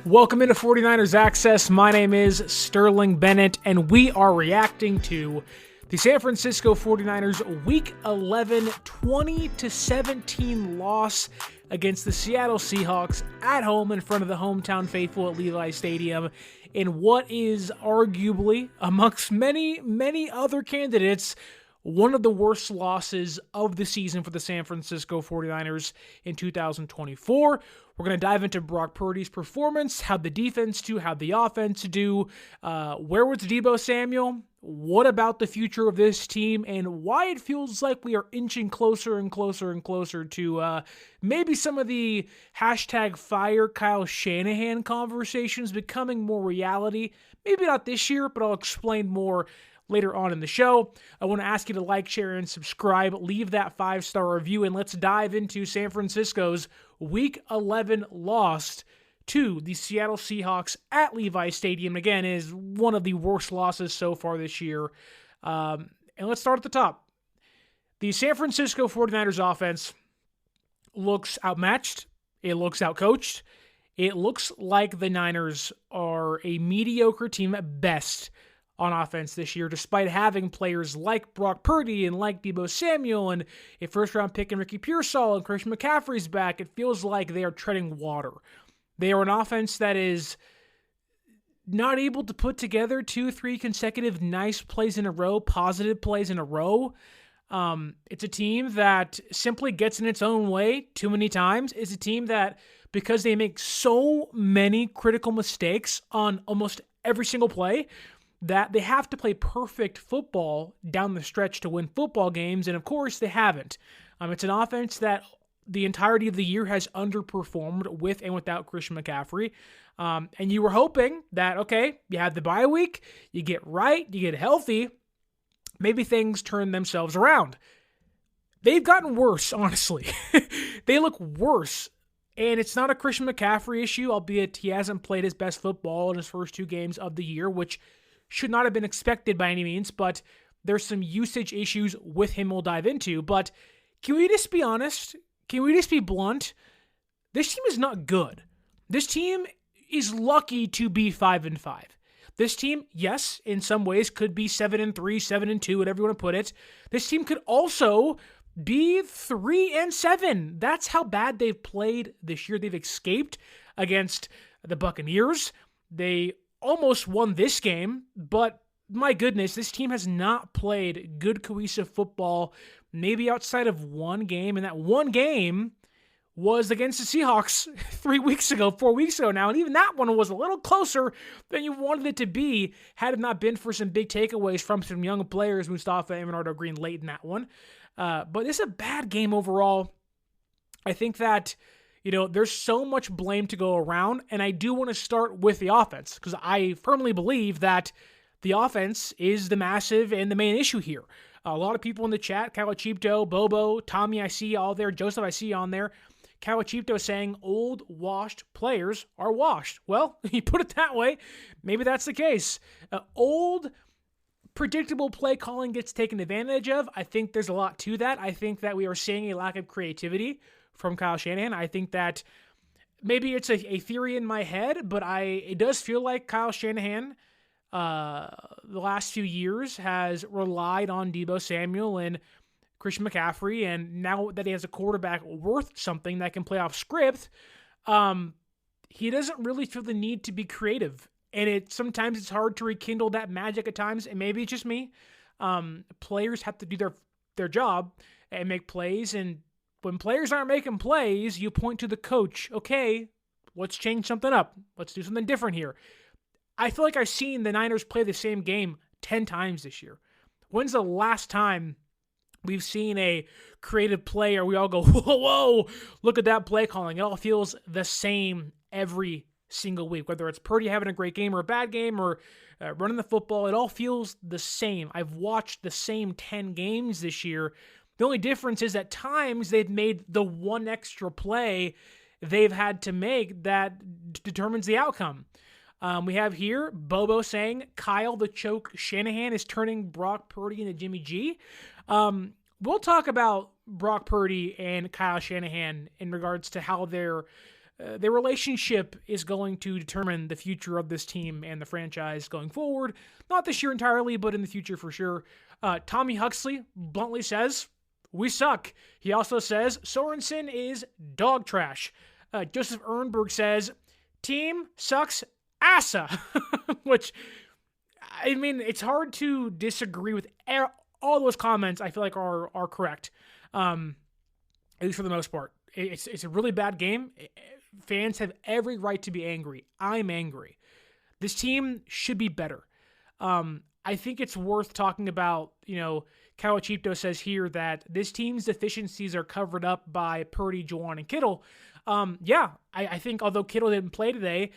Welcome into 49ers Access. My name is Sterling Bennett, and we are reacting to the San Francisco 49ers Week 11 20-17 loss against the Seattle Seahawks at home in front of the hometown faithful at Levi Stadium in what is arguably, amongst many, many other candidates, one of the worst losses of the season for the San Francisco 49ers in 2024. We're going to dive into Brock Purdy's performance, how the defense do, how the offense do, where was Deebo Samuel, what about the future of this team, and why it feels like we are inching closer and closer and closer to maybe some of the hashtag fire Kyle Shanahan conversations becoming more reality. Maybe not this year, but I'll explain more later on in the show. I want to ask you to like, share, and subscribe. Leave that 5-star review, and let's dive into San Francisco's Week 11 loss to the Seattle Seahawks at Levi Stadium. Again, is one of the worst losses so far this year. And let's start at the top. The San Francisco 49ers offense looks outmatched. It looks outcoached. It looks like the Niners are a mediocre team at best on offense this year, despite having players like Brock Purdy and like Deebo Samuel and a first-round pick in Ricky Pearsall and Christian McCaffrey's back. It feels like they are treading water. They are an offense that is not able to put together 2-3 consecutive nice plays in a row, positive plays in a row. It's a team that simply gets in its own way too many times. It's a team that, because they make so many critical mistakes on almost every single play, that they have to play perfect football down the stretch to win football games, and of course they haven't. It's an offense that the entirety of the year has underperformed with and without Christian McCaffrey, and you were hoping that, okay, you have the bye week, you get right, you get healthy, maybe things turn themselves around. They've gotten worse, honestly. They look worse. And it's not a Christian McCaffrey issue, albeit he hasn't played his best football in his first 2 games of the year, which should not have been expected by any means, but there's some usage issues with him we'll dive into. But can we just be honest? Can we just be blunt? This team is not good. This team is lucky to be 5-5. This team, yes, in some ways could be 7-3, 7-2, whatever you want to put it. This team could also be 3-7. That's how bad they've played this year. They've escaped against the Buccaneers. They almost won this game, but my goodness, this team has not played good cohesive football, maybe outside of one game, and that one game was against the Seahawks 4 weeks ago now, and even that one was a little closer than you wanted it to be had it not been for some big takeaways from some young players, Mustafa and Bernardo Green, late in that one. But it's a bad game overall. I think that there's so much blame to go around, and I do want to start with the offense because I firmly believe that the offense is the massive and the main issue here. A lot of people in the chat, Calachipto, Bobo, Tommy, I see all there, Joseph, I see on there. Calachipto saying old, washed players are washed. Well, you put it that way, maybe that's the case. Old, predictable play calling gets taken advantage of. I think there's a lot to that. I think that we are seeing a lack of creativity from Kyle Shanahan. I think that maybe it's a theory in my head, but it does feel like Kyle Shanahan the last few years has relied on Deebo Samuel and Christian McCaffrey, and now that he has a quarterback worth something that can play off script, he doesn't really feel the need to be creative. And sometimes it's hard to rekindle that magic at times, and maybe it's just me. Players have to do their job and make plays, and when players aren't making plays, you point to the coach. Okay, let's change something up. Let's do something different here. I feel like I've seen the Niners play the same game 10 times this year. When's the last time we've seen a creative play or we all go, whoa, look at that play calling? It all feels the same every single week, whether it's Purdy having a great game or a bad game or running the football. It all feels the same. I've watched the same 10 games this year. The only difference is at times they've made the one extra play they've had to make that determines the outcome. We have here Bobo saying Kyle the Choke Shanahan is turning Brock Purdy into Jimmy G. We'll talk about Brock Purdy and Kyle Shanahan in regards to how they're their relationship is going to determine the future of this team and the franchise going forward. Not this year entirely, but in the future for sure. Tommy Huxley bluntly says, "We suck." He also says, "Sorensen is dog trash." Joseph Ehrenberg says, "Team sucks assa," which, I mean, it's hard to disagree with all those comments. I feel like are correct, at least for the most part. It's a really bad game. Fans have every right to be angry. I'm angry. This team should be better. I think it's worth talking about, Kyle Chipto says here that this team's deficiencies are covered up by Purdy, Jauan, and Kittle. I think although Kittle didn't play today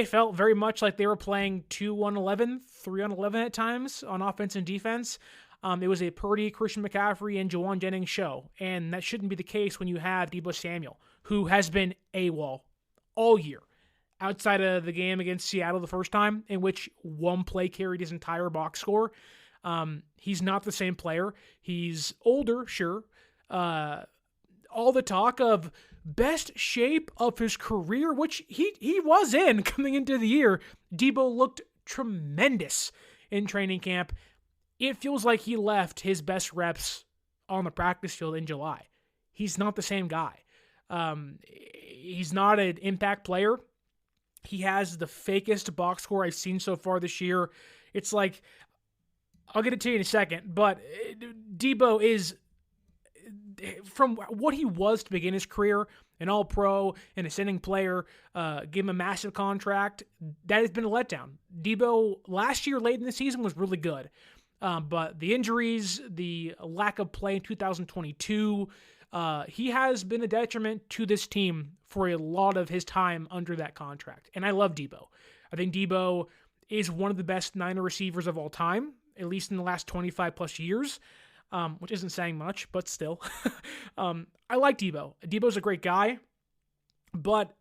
felt very much like they were playing 2-on-11, 3-on-11 at times on offense and defense. It was a Purdy, Christian McCaffrey, and Jauan Jennings show, and that shouldn't be the case when you have Deebo Samuel, who has been AWOL all year, outside of the game against Seattle the first time, in which one play carried his entire box score. He's not the same player. He's older, sure. All the talk of best shape of his career, which he was in coming into the year. Deebo looked tremendous in training camp. It feels like he left his best reps on the practice field in July. He's not the same guy. He's not an impact player. He has the fakest box score I've seen so far this year. It's like, I'll get it to you in a second, but Deebo is, from what he was to begin his career, an all-pro, an ascending player, gave him a massive contract, that has been a letdown. Deebo, last year, late in the season, was really good. But the injuries, the lack of play in 2022, he has been a detriment to this team for a lot of his time under that contract. And I love Deebo. I think Deebo is one of the best Niner receivers of all time, at least in the last 25 plus years, which isn't saying much, but still. I like Deebo. Deebo's a great guy, but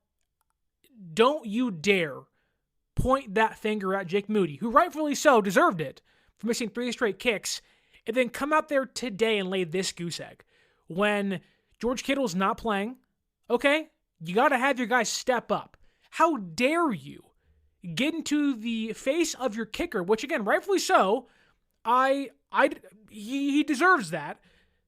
don't you dare point that finger at Jake Moody, who rightfully so deserved it, for missing 3 straight kicks, and then come out there today and lay this goose egg. When George Kittle's not playing, okay, you got to have your guys step up. How dare you get into the face of your kicker, which again, rightfully so, he deserves that,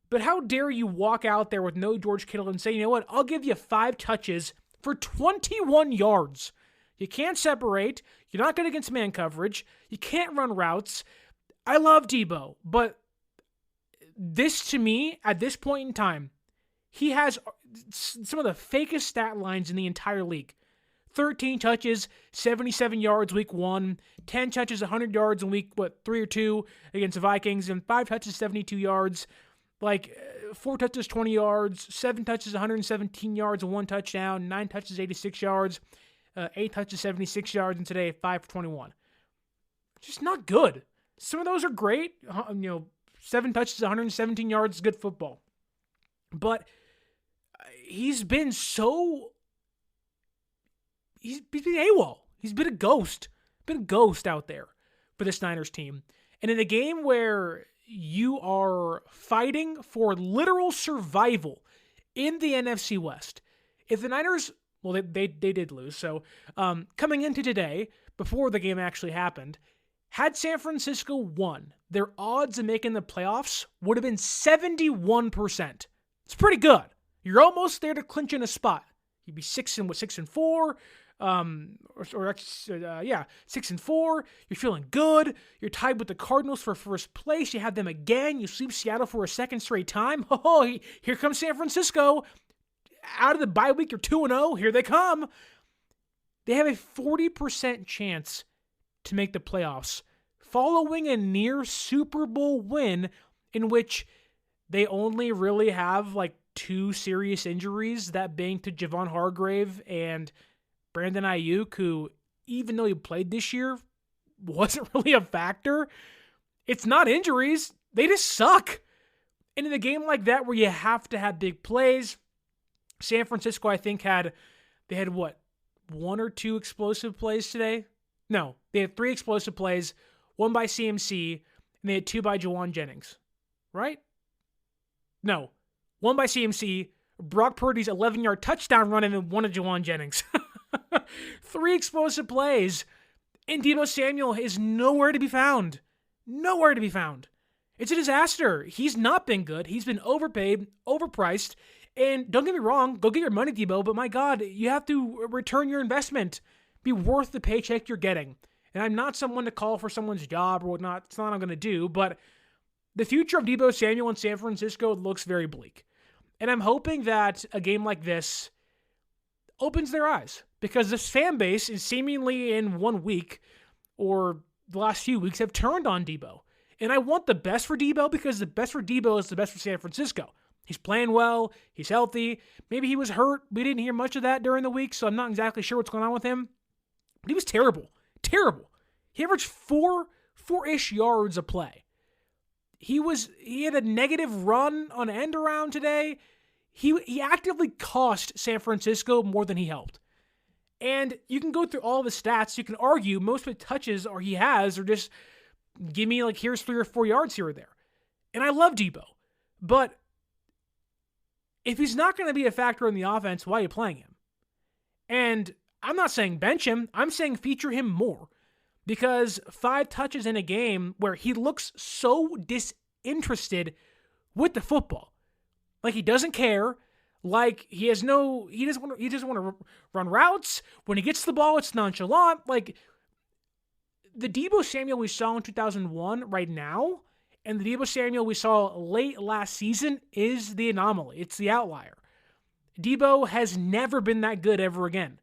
but how dare you walk out there with no George Kittle and say, you know what, I'll give you 5 touches for 21 yards. You can't separate. You're not good against man coverage. You can't run routes. I love Deebo, but this, to me, at this point in time, he has some of the fakest stat lines in the entire league. 13 touches, 77 yards week 1, 10 touches, 100 yards in week, 3 or 2 against the Vikings, and 5 touches, 72 yards, 4 touches, 20 yards, 7 touches, 117 yards, and 1 touchdown, 9 touches, 86 yards, 8 touches, 76 yards, and today, 5 for 21. Just not good. Some of those are great. 7 touches, 117 yards, good football. But he's been he's been AWOL. He's been a ghost. Out there for this Niners team. And in a game where you are fighting for literal survival in the NFC West, if the Niners, well, they did lose. So coming into today, before the game actually happened, had San Francisco won, their odds of making the playoffs would have been 71%. It's pretty good. You're almost there to clinch in a spot. You'd be 6-4, 6-4. You're feeling good. You're tied with the Cardinals for first place. You have them again. You sweep Seattle for a second straight time. Oh, here comes San Francisco. Out of the bye week, you're 2-0. Here they come. They have a 40% chance to make the playoffs, following a near Super Bowl win in which they only really have 2 serious injuries, that being to Javon Hargrave and Brandon Ayuk, who, even though he played this year, wasn't really a factor. It's not injuries. They just suck. And in a game like that where you have to have big plays, San Francisco, I think, had 1 or 2 explosive plays today? No, they had 3 explosive plays, 1 by CMC, and they had 2 by Jauan Jennings. Right? No. 1 by CMC, Brock Purdy's 11-yard touchdown run and then one of Jauan Jennings. 3 explosive plays. And Deebo Samuel is nowhere to be found. Nowhere to be found. It's a disaster. He's not been good. He's been overpaid, overpriced. And don't get me wrong, go get your money, Deebo, but my God, you have to return your investment. Be worth the paycheck you're getting. And I'm not someone to call for someone's job or whatnot. It's not what I'm going to do, but the future of Deebo Samuel in San Francisco looks very bleak. And I'm hoping that a game like this opens their eyes, because this fan base is seemingly in 1 week or the last few weeks have turned on Deebo. And I want the best for Deebo, because the best for Deebo is the best for San Francisco. He's playing well. He's healthy. Maybe he was hurt. We didn't hear much of that during the week, so I'm not exactly sure what's going on with him. But he was terrible. Terrible. He averaged 4-ish yards a play. He had a negative run on end around today. He actively cost San Francisco more than he helped. And you can go through all the stats. You can argue most of the touches he has are just, give me here's 3 or 4 yards here or there. And I love Deebo. But if he's not going to be a factor in the offense, why are you playing him? And I'm not saying bench him. I'm saying feature him more. Because 5 touches in a game where he looks so disinterested with the football. Like he doesn't care. Like he doesn't want to run routes. When he gets the ball, it's nonchalant. Like the Deebo Samuel we saw in 2001 right now, and the Deebo Samuel we saw late last season is the anomaly. It's the outlier. Deebo has never been that good ever again.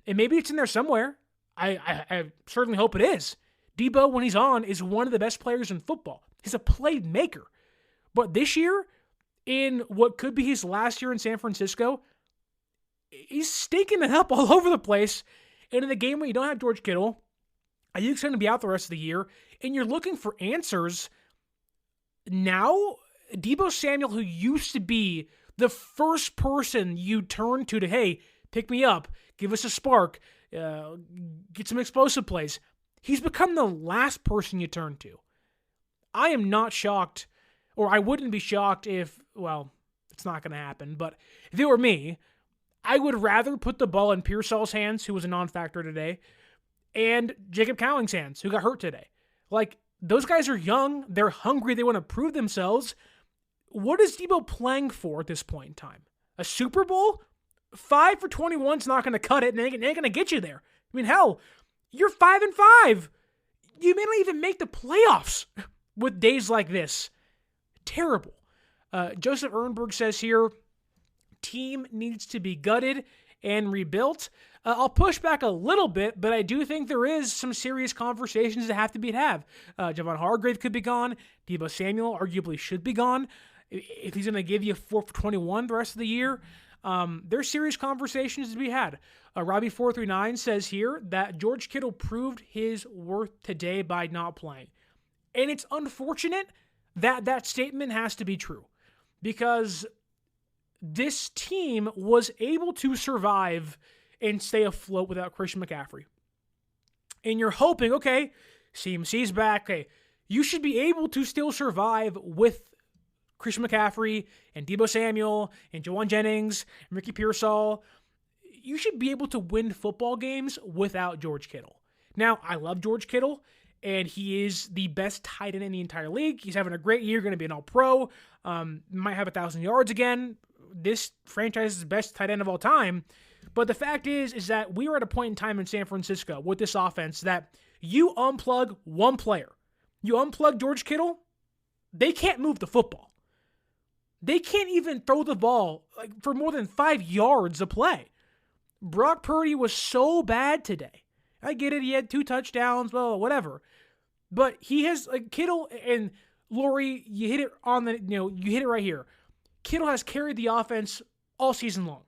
And maybe it's in there somewhere. I certainly hope it is. Deebo, when he's on, is one of the best players in football. He's a playmaker. But this year, in what could be his last year in San Francisco, he's stinking it up all over the place. And in the game where you don't have George Kittle, Ayuk's going to be out the rest of the year, and you're looking for answers. Now, Deebo Samuel, who used to be the first person you turn to hey, pick me up, give us a spark, get some explosive plays, he's become the last person you turn to. I am not shocked, or I wouldn't be shocked if, well, it's not going to happen, but if it were me, I would rather put the ball in Pearsall's hands, who was a non-factor today, and Jacob Cowing's hands, who got hurt today. Like, those guys are young, they're hungry, they want to prove themselves. What is Deebo playing for at this point in time? A Super Bowl? 5 for 21 is not going to cut it, and they ain't going to get you there. I mean, hell, you're 5-5. You may not even make the playoffs with days like this. Terrible. Joseph Ehrenberg says here, team needs to be gutted and rebuilt. I'll push back a little bit, but I do think there is some serious conversations that have to be had. Javon Hargrave could be gone. Deebo Samuel arguably should be gone. If he's going to give you 4 for 21 the rest of the year, there's serious conversations to be had. Robbie439 says here that George Kittle proved his worth today by not playing. And it's unfortunate that that statement has to be true, because this team was able to survive and stay afloat without Christian McCaffrey. And you're hoping, okay, CMC's back. Okay, you should be able to still survive with Christian McCaffrey and Deebo Samuel and Jauan Jennings and Ricky Pearsall. You should be able to win football games without George Kittle. Now, I love George Kittle, and he is the best tight end in the entire league. He's having a great year, going to be an all-pro, might have 1,000 yards again. This franchise is the best tight end of all time. But the fact is that we are at a point in time in San Francisco with this offense that you unplug one player. You unplug George Kittle, they can't move the football. They can't even throw the ball for more than 5 yards a play. Brock Purdy was so bad today. I get it, he had 2 touchdowns, well, whatever. But he has, Kittle and Laurie, you hit it you hit it right here. Kittle has carried the offense all season long.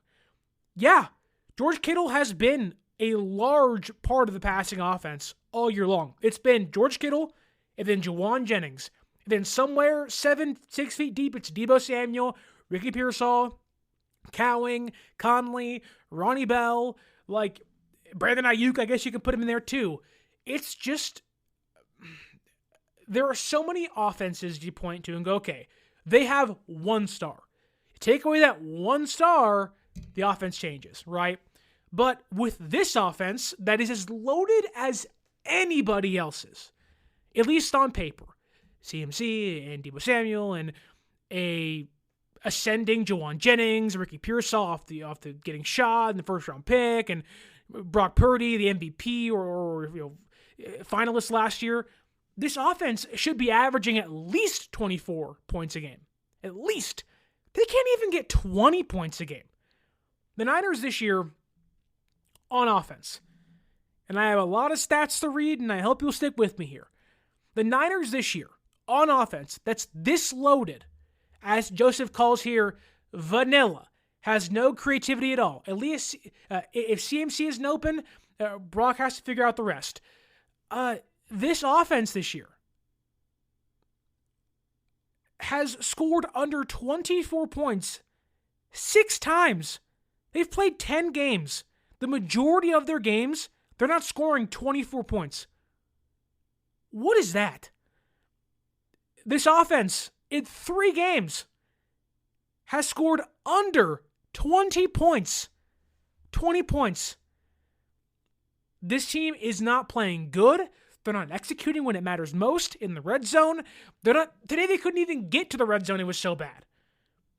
Yeah, George Kittle has been a large part of the passing offense all year long. It's been George Kittle and then Jauan Jennings. And then somewhere 6 feet deep, it's Deebo Samuel, Ricky Pearsall, Cowing, Conley, Ronnie Bell, Brandon Ayuk, I guess you can put him in there too. It's just, there are so many offenses you point to and go, okay, they have one star. Take away that one star, the offense changes, right? But with this offense that is as loaded as anybody else's, at least on paper, CMC and Deebo Samuel and a ascending Jauan Jennings, Ricky Pearsall off the getting shot in the first round pick, and Brock Purdy, the MVP or finalist last year. This offense should be averaging at least 24 points a game. At least. They can't even get 20 points a game. The Niners this year on offense, and I have a lot of stats to read, and I hope you'll stick with me here. The Niners this year on offense that's this loaded, as Joseph calls here, vanilla, has no creativity at all. At least if CMC isn't open, Brock has to figure out the rest. This offense this year has scored under 24 points 6 times. They've played 10 games. The majority of their games, they're not scoring 24 points. What is that? This offense, in 3 games, has scored under 20 points. 20 points. This team is not playing good. They're not executing when it matters most in the red zone. Today they couldn't even get to the red zone. It was so bad.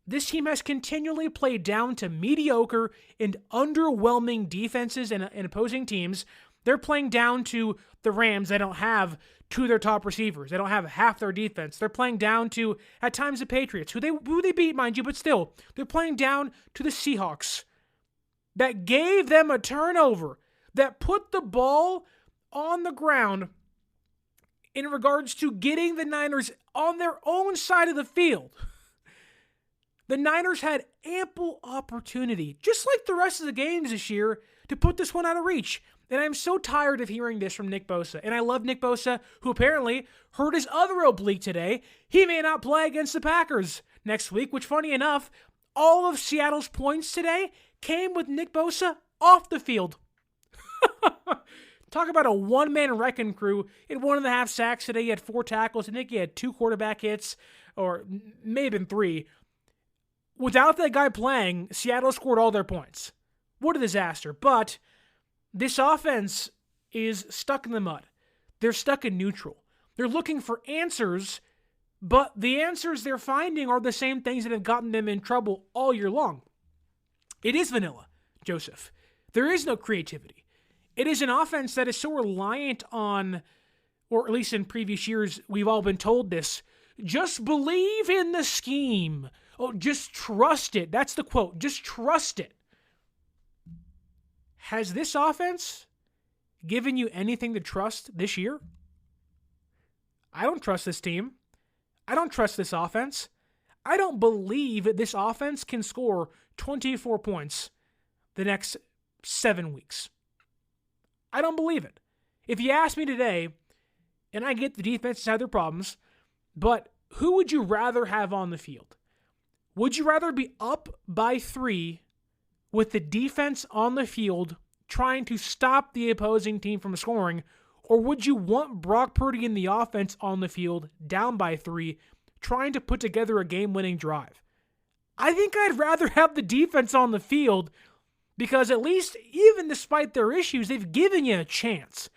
This team has continually played down to mediocre and underwhelming defenses and opposing teams. They're playing down to the Rams. They don't have 2 of their top receivers. They don't have half their defense. They're playing down to, at times, the Patriots, who they beat, mind you, but still. They're playing down to the Seahawks that gave them a turnover, that put the ball on the ground in regards to getting the Niners on their own side of the field. The Niners had ample opportunity, just like the rest of the games this year, to put this one out of reach. And I'm so tired of hearing this from Nick Bosa. And I love Nick Bosa, who apparently hurt his other oblique today. He may not play against the Packers next week, which, funny enough, all of Seattle's points today came with Nick Bosa off the field. Talk about a one-man wrecking crew. He had 1.5 sacks today. He had 4 tackles. I think he had 2 quarterback hits, or maybe 3. Without that guy playing, Seattle scored all their points. What a disaster. But this offense is stuck in the mud. They're stuck in neutral. They're looking for answers, but the answers they're finding are the same things that have gotten them in trouble all year long. It is vanilla, Joseph. There is no creativity. It is an offense that is so reliant on, or at least in previous years, we've all been told this, just believe in the scheme. Oh, just trust it. That's the quote. Just trust it. Has this offense given you anything to trust this year? I don't trust this team. I don't trust this offense. I don't believe that this offense can score 24 points the next 7 weeks. I don't believe it. If you ask me today, and I get the defenses have their problems, but who would you rather have on the field? Would you rather be up by 3 with the defense on the field trying to stop the opposing team from scoring, or would you want Brock Purdy in the offense on the field down by 3 trying to put together a game-winning drive? I think I'd rather have the defense on the field because at least, even despite their issues, they've given you a chance.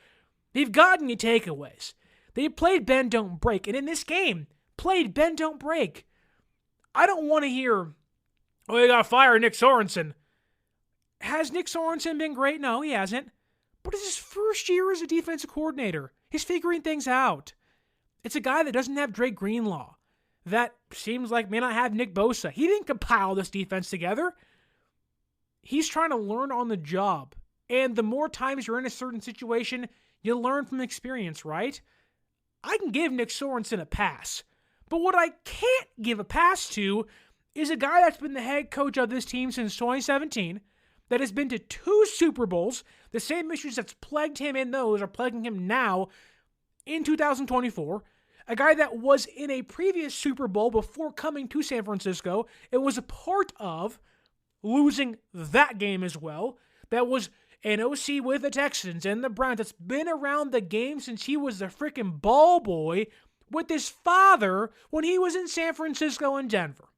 They've gotten you takeaways. They played bend, don't break. And in this game, played bend, don't break. I don't want to hear, oh, you got to fire Nick Sorensen. Has Nick Sorensen been great? No, he hasn't. But it's his first year as a defensive coordinator. He's figuring things out. It's a guy that doesn't have Drake Greenlaw. That seems like may not have Nick Bosa. He didn't compile this defense together. He's trying to learn on the job. And the more times you're in a certain situation, you learn from experience, right? I can give Nick Sorensen a pass. But what I can't give a pass to is a guy that's been the head coach of this team since 2017, that has been to 2 Super Bowls. The same issues that's plagued him in those are plaguing him now in 2024. A guy that was in a previous Super Bowl before coming to San Francisco. It was a part of losing that game as well. That was an OC with the Texans and the Browns that's been around the game since he was the freaking ball boy with his father when he was in San Francisco and Denver.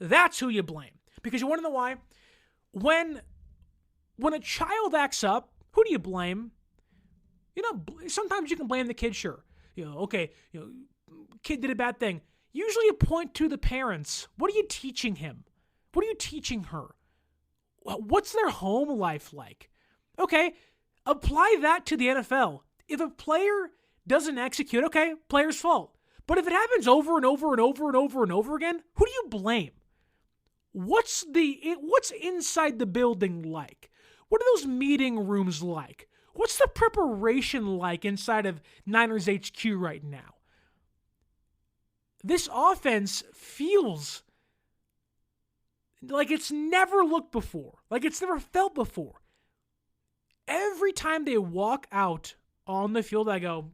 That's who you blame. Because you want to know why? When a child acts up, who do you blame? Sometimes you can blame the kid, sure. Kid did a bad thing. Usually you point to the parents. What are you teaching him? What are you teaching her? What's their home life like? Okay, apply that to the NFL. If a player doesn't execute, okay, player's fault. But if it happens over and over and over and over and over again, who do you blame? What's inside the building like? What are those meeting rooms like? What's the preparation like inside of Niners HQ right now? This offense feels like it's never looked before, like it's never felt before. Every time they walk out on the field, I go,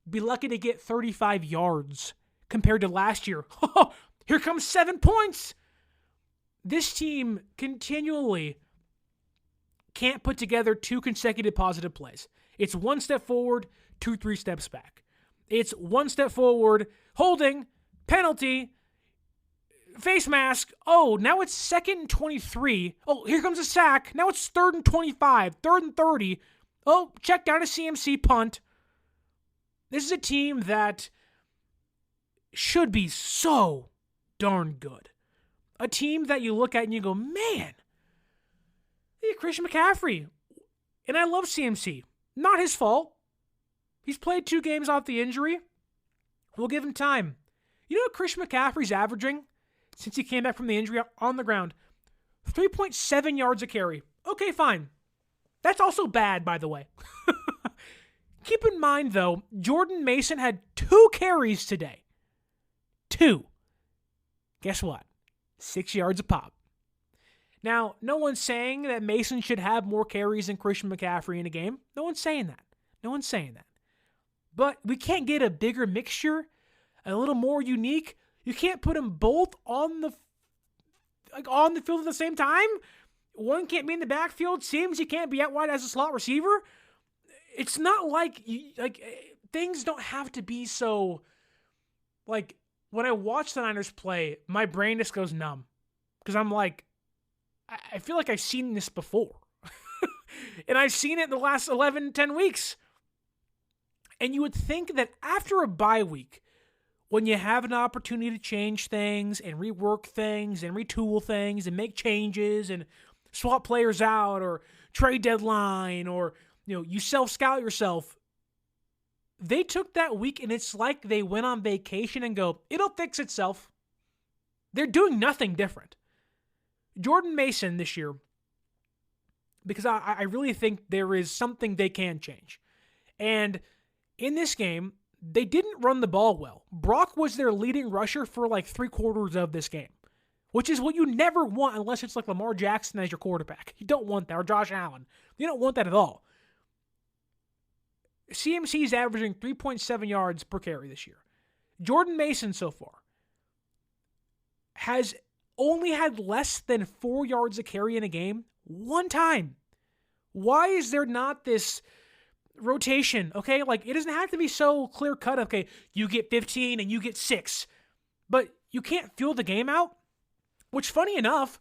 be lucky to get 35 yards compared to last year. Here comes 7 points. This team continually can't put together 2 consecutive positive plays. It's 1 step forward, 2-3 steps back. It's 1 step forward, holding, penalty, face mask. Oh, now it's 2nd and 23. Oh, here comes a sack. Now it's 3rd and 25, 3rd and 30. Oh, check down a CMC punt. This is a team that should be so darn good. A team that you look at and you go, man, Christian McCaffrey. And I love CMC. Not his fault. He's played 2 games off the injury. We'll give him time. You know what Christian McCaffrey's averaging since he came back from the injury on the ground? 3.7 yards a carry. Okay, fine. That's also bad, by the way. Keep in mind, though, Jordan Mason had 2 carries today. 2. Guess what? 6 yards a pop. Now, no one's saying that Mason should have more carries than Christian McCaffrey in a game. No one's saying that. But we can't get a bigger mixture, a little more unique. You can't put them both on the field at the same time. One can't be in the backfield. Seems he can't be out wide as a slot receiver. It's not like things don't have to be so. Like when I watch the Niners play, my brain just goes numb because I'm like, I feel like I've seen this before, and I've seen it in the last 10 weeks. And you would think that after a bye week, when you have an opportunity to change things and rework things and retool things and make changes and swap players out or trade deadline or, you self-scout yourself, they took that week and it's like they went on vacation and go, it'll fix itself. They're doing nothing different. Jordan Mason this year, because I really think there is something they can change. And in this game, they didn't run the ball well. Brock was their leading rusher for like 3/4 of this game, which is what you never want unless it's like Lamar Jackson as your quarterback. You don't want that, or Josh Allen. You don't want that at all. CMC is averaging 3.7 yards per carry this year. Jordan Mason so far has only had less than 4 yards a carry in a game one time. Why is there not this rotation? Okay, like it doesn't have to be so clear cut. Okay, you get 15 and you get 6, but you can't fill the game out. Which, funny enough,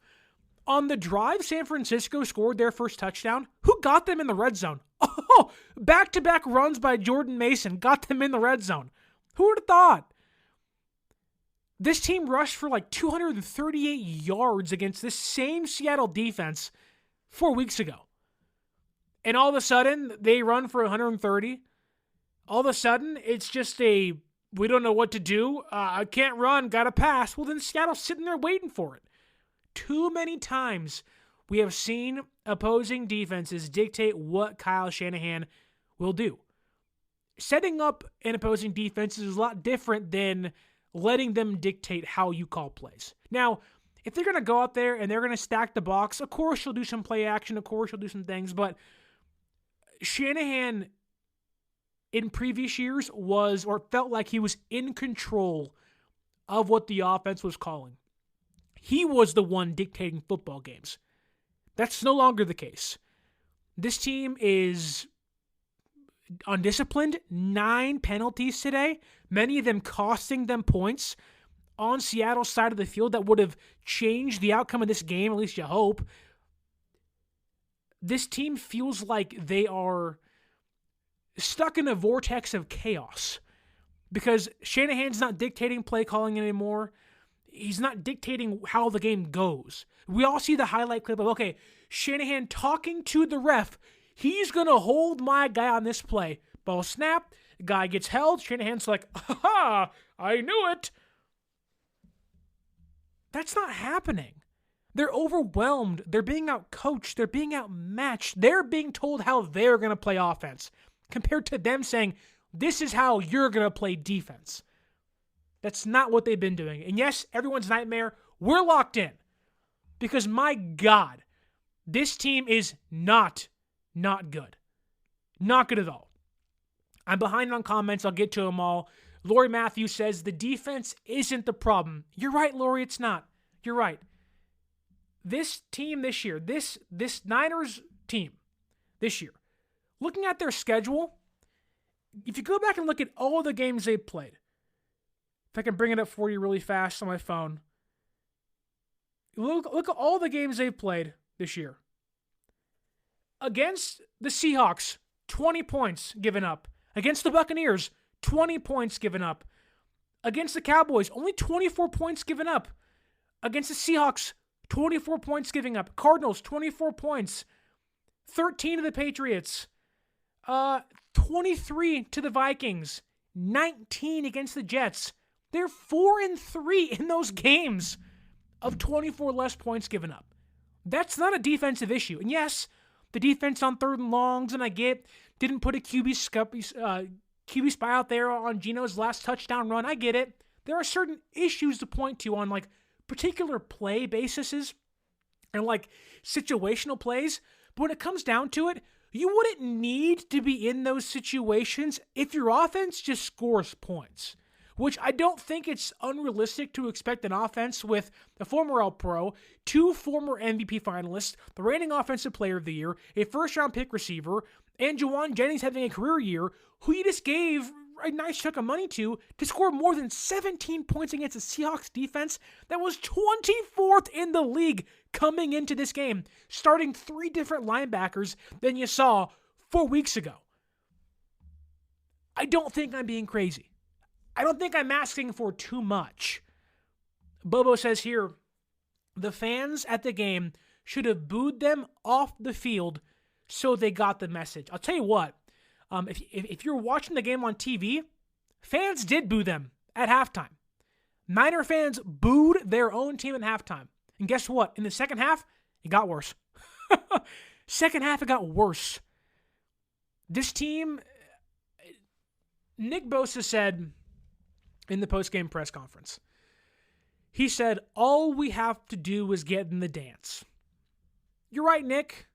on the drive San Francisco scored their first touchdown, who got them in the red zone? Oh, back-to-back runs by Jordan Mason got them in the red zone. Who would have thought? This team rushed for like 238 yards against this same Seattle defense 4 weeks ago. And all of a sudden, they run for 130. All of a sudden, it's just we don't know what to do. I can't run, got to pass. Well, then Seattle's sitting there waiting for it. Too many times we have seen opposing defenses dictate what Kyle Shanahan will do. Setting up an opposing defense is a lot different than letting them dictate how you call plays. Now, if they're going to go out there and they're going to stack the box, of course you'll do some play action, of course you'll do some things, but Shanahan in previous years felt like he was in control of what the offense was calling. He was the one dictating football games. That's no longer the case. This team is undisciplined, 9 penalties today, many of them costing them points. on Seattle's side of the field that would have changed the outcome of this game, at least you hope. This team feels like they are stuck in a vortex of chaos because Shanahan's not dictating play calling anymore. He's not dictating how the game goes. We all see the highlight clip of, okay, Shanahan talking to the ref. He's going to hold my guy on this play. Ball snap. The guy gets held. Shanahan's like, ha, I knew it. That's not happening. They're overwhelmed. They're being outcoached. They're being outmatched. They're being told how they're going to play offense compared to them saying, this is how you're going to play defense. That's not what they've been doing. And yes, everyone's nightmare, we're locked in. Because my God, this team is not good. Not good at all. I'm behind on comments. I'll get to them all. Lori Matthews says the defense isn't the problem. You're right, Lori, it's not. You're right. This team this year, this Niners team this year, looking at their schedule, if you go back and look at all the games they've played, if I can bring it up for you really fast on my phone, look at all the games they've played this year. Against the Seahawks, 20 points given up. Against the Buccaneers, 20 points given up. Against the Cowboys, only 24 points given up. Against the Seahawks, 24 points giving up. Cardinals, 24 points. 13 to the Patriots. 23 to the Vikings. 19 against the Jets. They're 4-3 in those games of 24 less points given up. That's not a defensive issue. And yes, the defense on third and longs, and I get, didn't put a QB spy out there on Geno's last touchdown run. I get it. There are certain issues to point to on like particular play bases and like situational plays. But when it comes down to it, you wouldn't need to be in those situations if your offense just scores points. Which I don't think it's unrealistic to expect an offense with a former All-Pro, 2 former MVP finalists, the reigning Offensive Player of the Year, a first-round pick receiver, and Jauan Jennings having a career year, who you just gave a nice chunk of money to score more than 17 points against the Seahawks defense that was 24th in the league coming into this game, starting 3 different linebackers than you saw 4 weeks ago. I don't think I'm being crazy. I don't think I'm asking for too much. Bobo says here, the fans at the game should have booed them off the field so they got the message. I'll tell you what, if you're watching the game on TV, fans did boo them at halftime. Niner fans booed their own team at halftime. And guess what? In the second half, it got worse. Second half, it got worse. This team, Nick Bosa said in the post-game press conference, he said, all we have to do is get in the dance. You're right, Nick.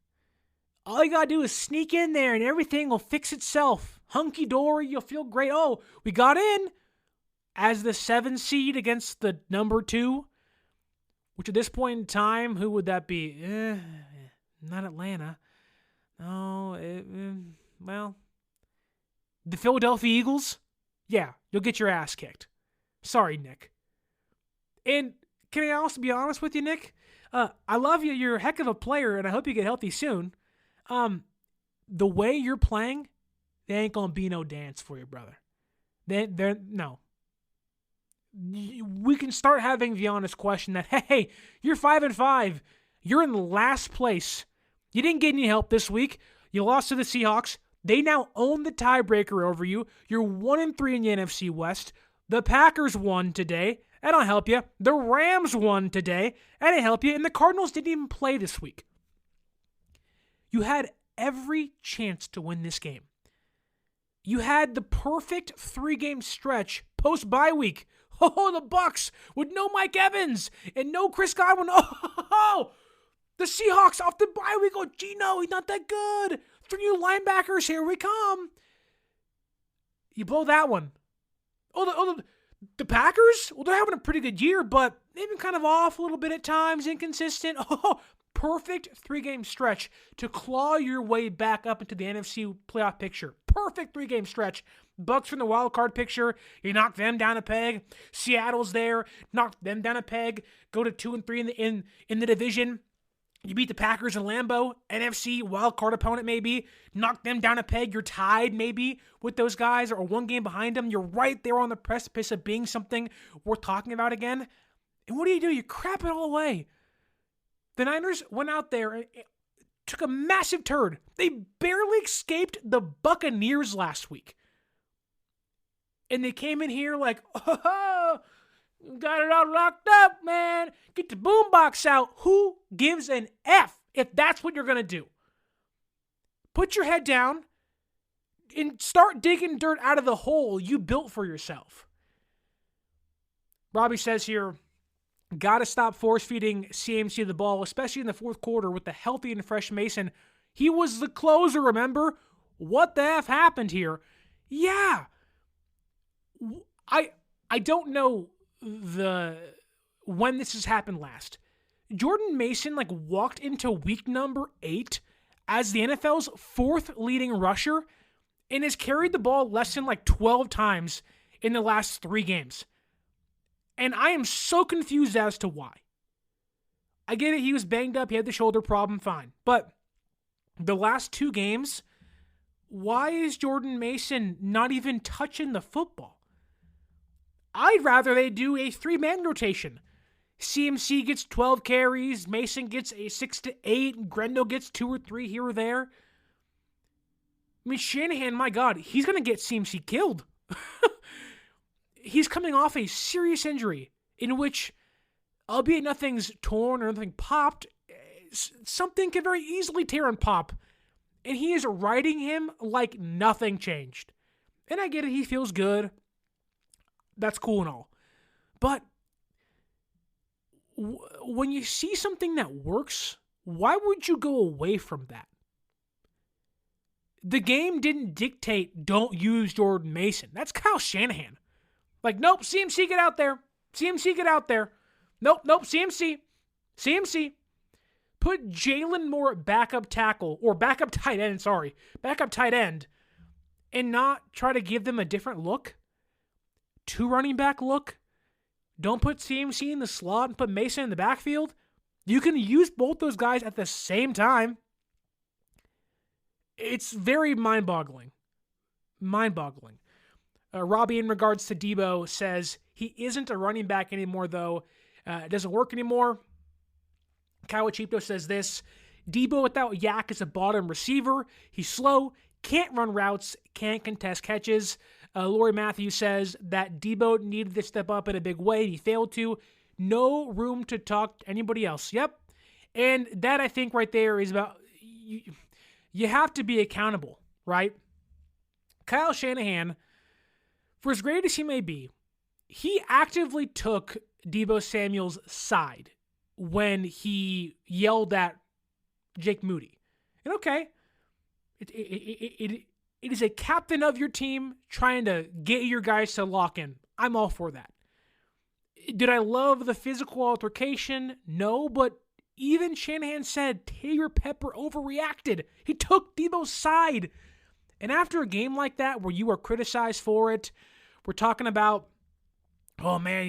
All you got to do is sneak in there and everything will fix itself. Hunky-dory, you'll feel great. Oh, we got in as the 7 seed against the number 2, which at this point in time, who would that be? Not Atlanta. No, well, the Philadelphia Eagles? Yeah, you'll get your ass kicked. Sorry, Nick. And can I also be honest with you, Nick? I love you. You're a heck of a player, and I hope you get healthy soon. The way you're playing, there ain't going to be no dance for you, brother. No. We can start having the honest question that, hey, you're 5-5. You're in last place. You didn't get any help this week. You lost to the Seahawks. They now own the tiebreaker over you. You're 1-3 in the NFC West. The Packers won today. That don't help you. The Rams won today. That didn't help you. And the Cardinals didn't even play this week. You had every chance to win this game. You had the perfect 3-game stretch post-bye week. Oh, the Bucs with no Mike Evans and no Chris Godwin. Oh, the Seahawks off the bye week. Oh, Geno, he's not that good. 3 new linebackers, here we come. You blow that one. The Packers? Well, they're having a pretty good year, but they've been kind of off a little bit at times, inconsistent. Oh, perfect 3-game stretch to claw your way back up into the NFC playoff picture. Perfect 3-game stretch. Bucks from the wild card picture, you knock them down a peg. Seattle's there, knock them down a peg. Go to 2-3 in the division. You beat the Packers in Lambeau, NFC wild card opponent maybe. Knock them down a peg. You're tied maybe with those guys or 1 game behind them. You're right there on the precipice of being something worth talking about again. And what do? You crap it all away. The Niners went out there and took a massive turd. They barely escaped the Buccaneers last week. And they came in here like, oh, got it all locked up, man. Get the boombox out. Who gives an F if that's what you're going to do? Put your head down and start digging dirt out of the hole you built for yourself. Robbie says here, got to stop force-feeding CMC the ball, especially in the fourth quarter with the healthy and fresh Mason. He was the closer, remember? What the F happened here? Yeah. I don't know when this has happened last. Jordan Mason walked into week number 8 as the NFL's 4th leading rusher and has carried the ball less than 12 times in the last 3 games. And I am so confused as to why. I get it, he was banged up, he had the shoulder problem, fine. But the last 2 games, why is Jordan Mason not even touching the football? I'd rather they do a 3-man rotation. CMC gets 12 carries, Mason gets a 6 to 8, Grendel gets 2 or 3 here or there. I mean, Shanahan, my God, he's going to get CMC killed. He's coming off a serious injury in which, albeit nothing's torn or nothing popped, something can very easily tear and pop. And he is riding him like nothing changed. And I get it, he feels good. That's cool and all. But when you see something that works, why would you go away from that? The game didn't dictate don't use Jordan Mason. That's Kyle Shanahan. Nope, CMC, get out there. CMC, get out there. Nope, CMC. CMC. Put Jalen Moore at backup tackle, or backup tight end, and not try to give them a different look. 2 running back look. Don't put CMC in the slot and put Mason in the backfield. You can use both those guys at the same time. It's very mind-boggling. Mind-boggling. Robbie, in regards to Debo, says he isn't a running back anymore, though. It doesn't work anymore. Kyle Chipto says this: Debo without Yak is a bottom receiver. He's slow, can't run routes, can't contest catches. Lori Matthews says that Debo needed to step up in a big way. He failed to. No room to talk to anybody else. Yep. And that, I think, right there is about you have to be accountable, right? Kyle Shanahan, for as great as he may be, he actively took Debo Samuel's side when he yelled at Jake Moody. And okay, it is a captain of your team trying to get your guys to lock in. I'm all for that. Did I love the physical altercation? No, but even Shanahan said Taylor Pepper overreacted. He took Debo's side. And after a game like that where you are criticized for it, we're talking about, oh man,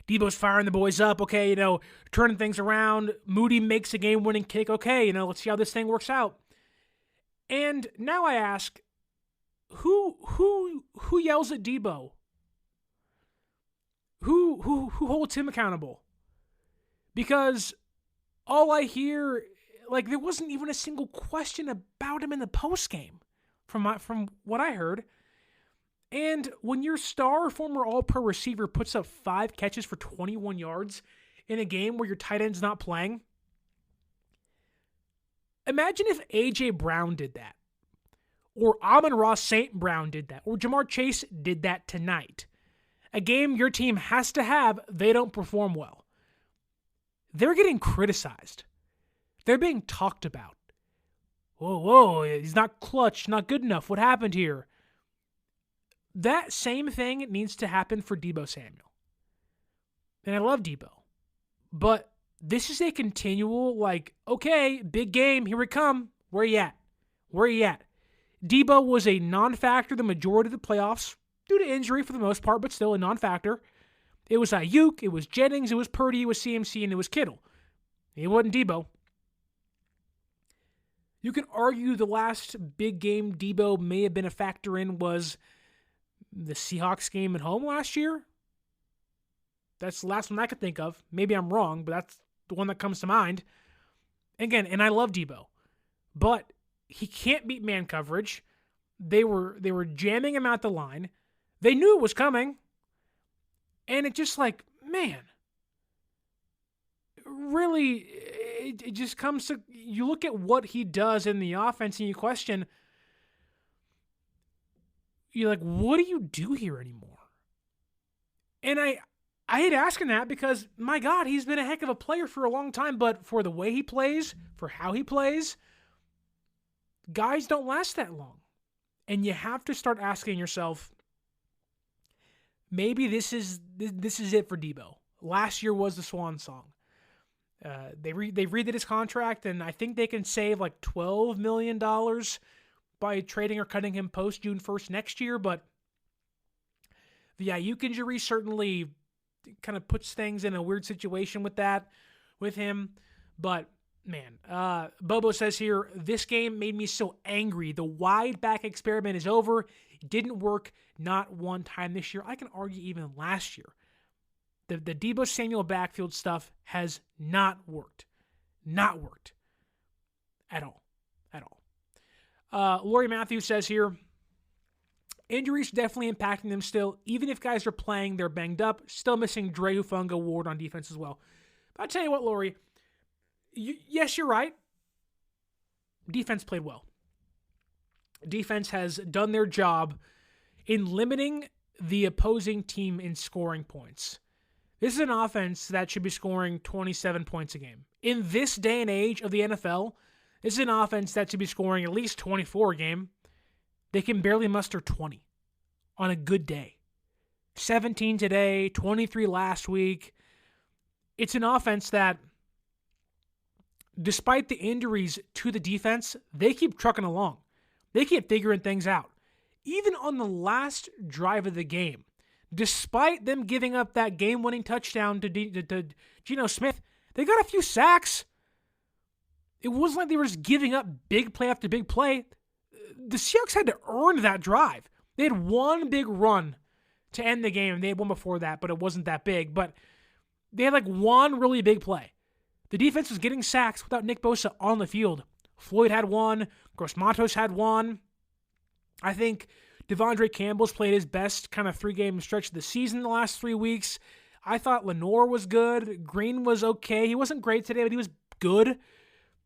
Debo's firing the boys up. Okay, turning things around. Moody makes a game-winning kick. Okay, let's see how this thing works out. And now I ask, who yells at Debo? Who holds him accountable? Because all I hear, there wasn't even a single question about him in the postgame from what I heard. And when your star former All-Pro receiver puts up 5 catches for 21 yards in a game where your tight end's not playing, imagine if A.J. Brown did that, or Amon-Ra St. Brown did that, or Jamar Chase did that tonight. A game your team has to have, they don't perform well. They're getting criticized. They're being talked about. Whoa, he's not clutch, not good enough. What happened here? That same thing needs to happen for Debo Samuel. And I love Debo. But this is a continual, like, okay, big game, here we come. Where you at? Where you at? Debo was a non-factor the majority of the playoffs, due to injury for the most part, but still a non-factor. It was Ayuk, it was Jennings, it was Purdy, it was CMC, and it was Kittle. It wasn't Debo. You can argue the last big game Debo may have been a factor in was the Seahawks game at home last year. That's the last one I could think of. Maybe I'm wrong, but that's the one that comes to mind. Again, and I love Debo, but he can't beat man coverage. They were jamming him out the line. They knew it was coming. And it just like, man, really, it just comes to, you look at what he does in the offense and you question, you're like, what do you do here anymore? And I hate asking that because, my God, he's been a heck of a player for a long time, but for the way he plays, for how he plays, guys don't last that long. And you have to start asking yourself, maybe this is it for Debo. Last year was the swan song. They redid his contract, and I think they can save like $12 million by trading or cutting him post June 1st next year. But the Ayuk injury certainly kind of puts things in a weird situation with him. But man, Bobo says here, this game made me so angry. The wide back experiment is over. It didn't work not one time this year. I can argue even last year. The Debo Samuel backfield stuff has not worked. Not worked. At all. At all. Lori Matthews says here, injuries definitely impacting them still. Even if guys are playing, they're banged up. Still missing Dre Ufunga Ward on defense as well. But I'll tell you what, Lori, yes, you're right. Defense played well. Defense has done their job in limiting the opposing team in scoring points. This is an offense that should be scoring 27 points a game. In this day and age of the NFL, this is an offense that should be scoring at least 24 a game. They can barely muster 20 on a good day. 17 today, 23 last week. It's an offense that, despite the injuries to the defense, they keep trucking along. They keep figuring things out. Even on the last drive of the game, despite them giving up that game-winning touchdown to Geno Smith, they got a few sacks. It wasn't like they were just giving up big play after big play. The Seahawks had to earn that drive. They had one big run to end the game. They had one before that, but it wasn't that big. But they had like one really big play. The defense was getting sacks without Nick Bosa on the field. Floyd had one. Gross Matos had one. I think Devondre Campbell's played his best kind of 3-game stretch of the season the last 3 weeks. I thought Lenore was good. Green was okay. He wasn't great today, but he was good.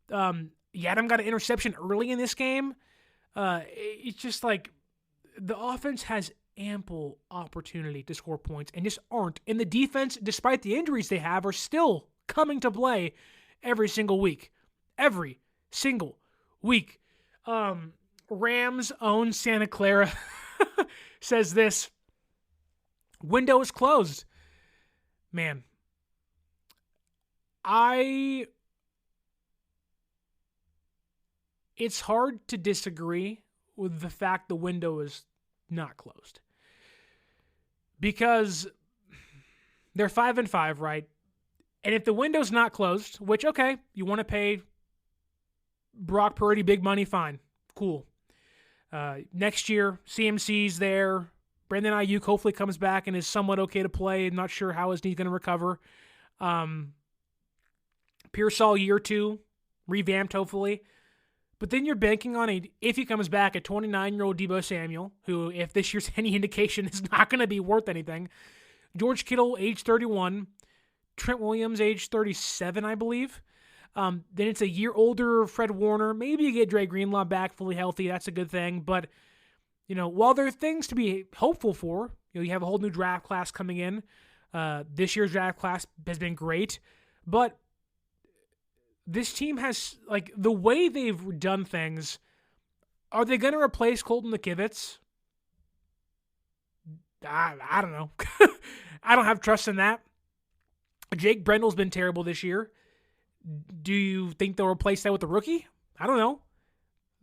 Yadam got an interception early in this game. It's just like the offense has ample opportunity to score points and just aren't. And the defense, despite the injuries they have, are still coming to play every single week. Every single week. Rams own Santa Clara says this. Window is closed. Man. It's hard to disagree with the fact the window is not closed. Because they're 5-5, right? And if the window's not closed, which, okay, you want to pay Brock Purdy big money, fine. Cool. Next year, CMC's there. Brandon Ayuk hopefully comes back and is somewhat okay to play. I'm not sure how his knee's going to recover. Pearsall year 2, revamped hopefully. But then you're banking on if he comes back, a 29-year-old Debo Samuel, who, if this year's any indication, is not going to be worth anything. George Kittle, age 31. Trent Williams, age 37, I believe. Then it's a year older Fred Warner. Maybe you get Dre Greenlaw back fully healthy. That's a good thing. But, while there are things to be hopeful for, you have a whole new draft class coming in. This year's draft class has been great. But this team has, the way they've done things, are they going to replace Colton McKivitz? I don't know. I don't have trust in that. Jake Brendel's been terrible this year. Do you think they'll replace that with a rookie? I don't know.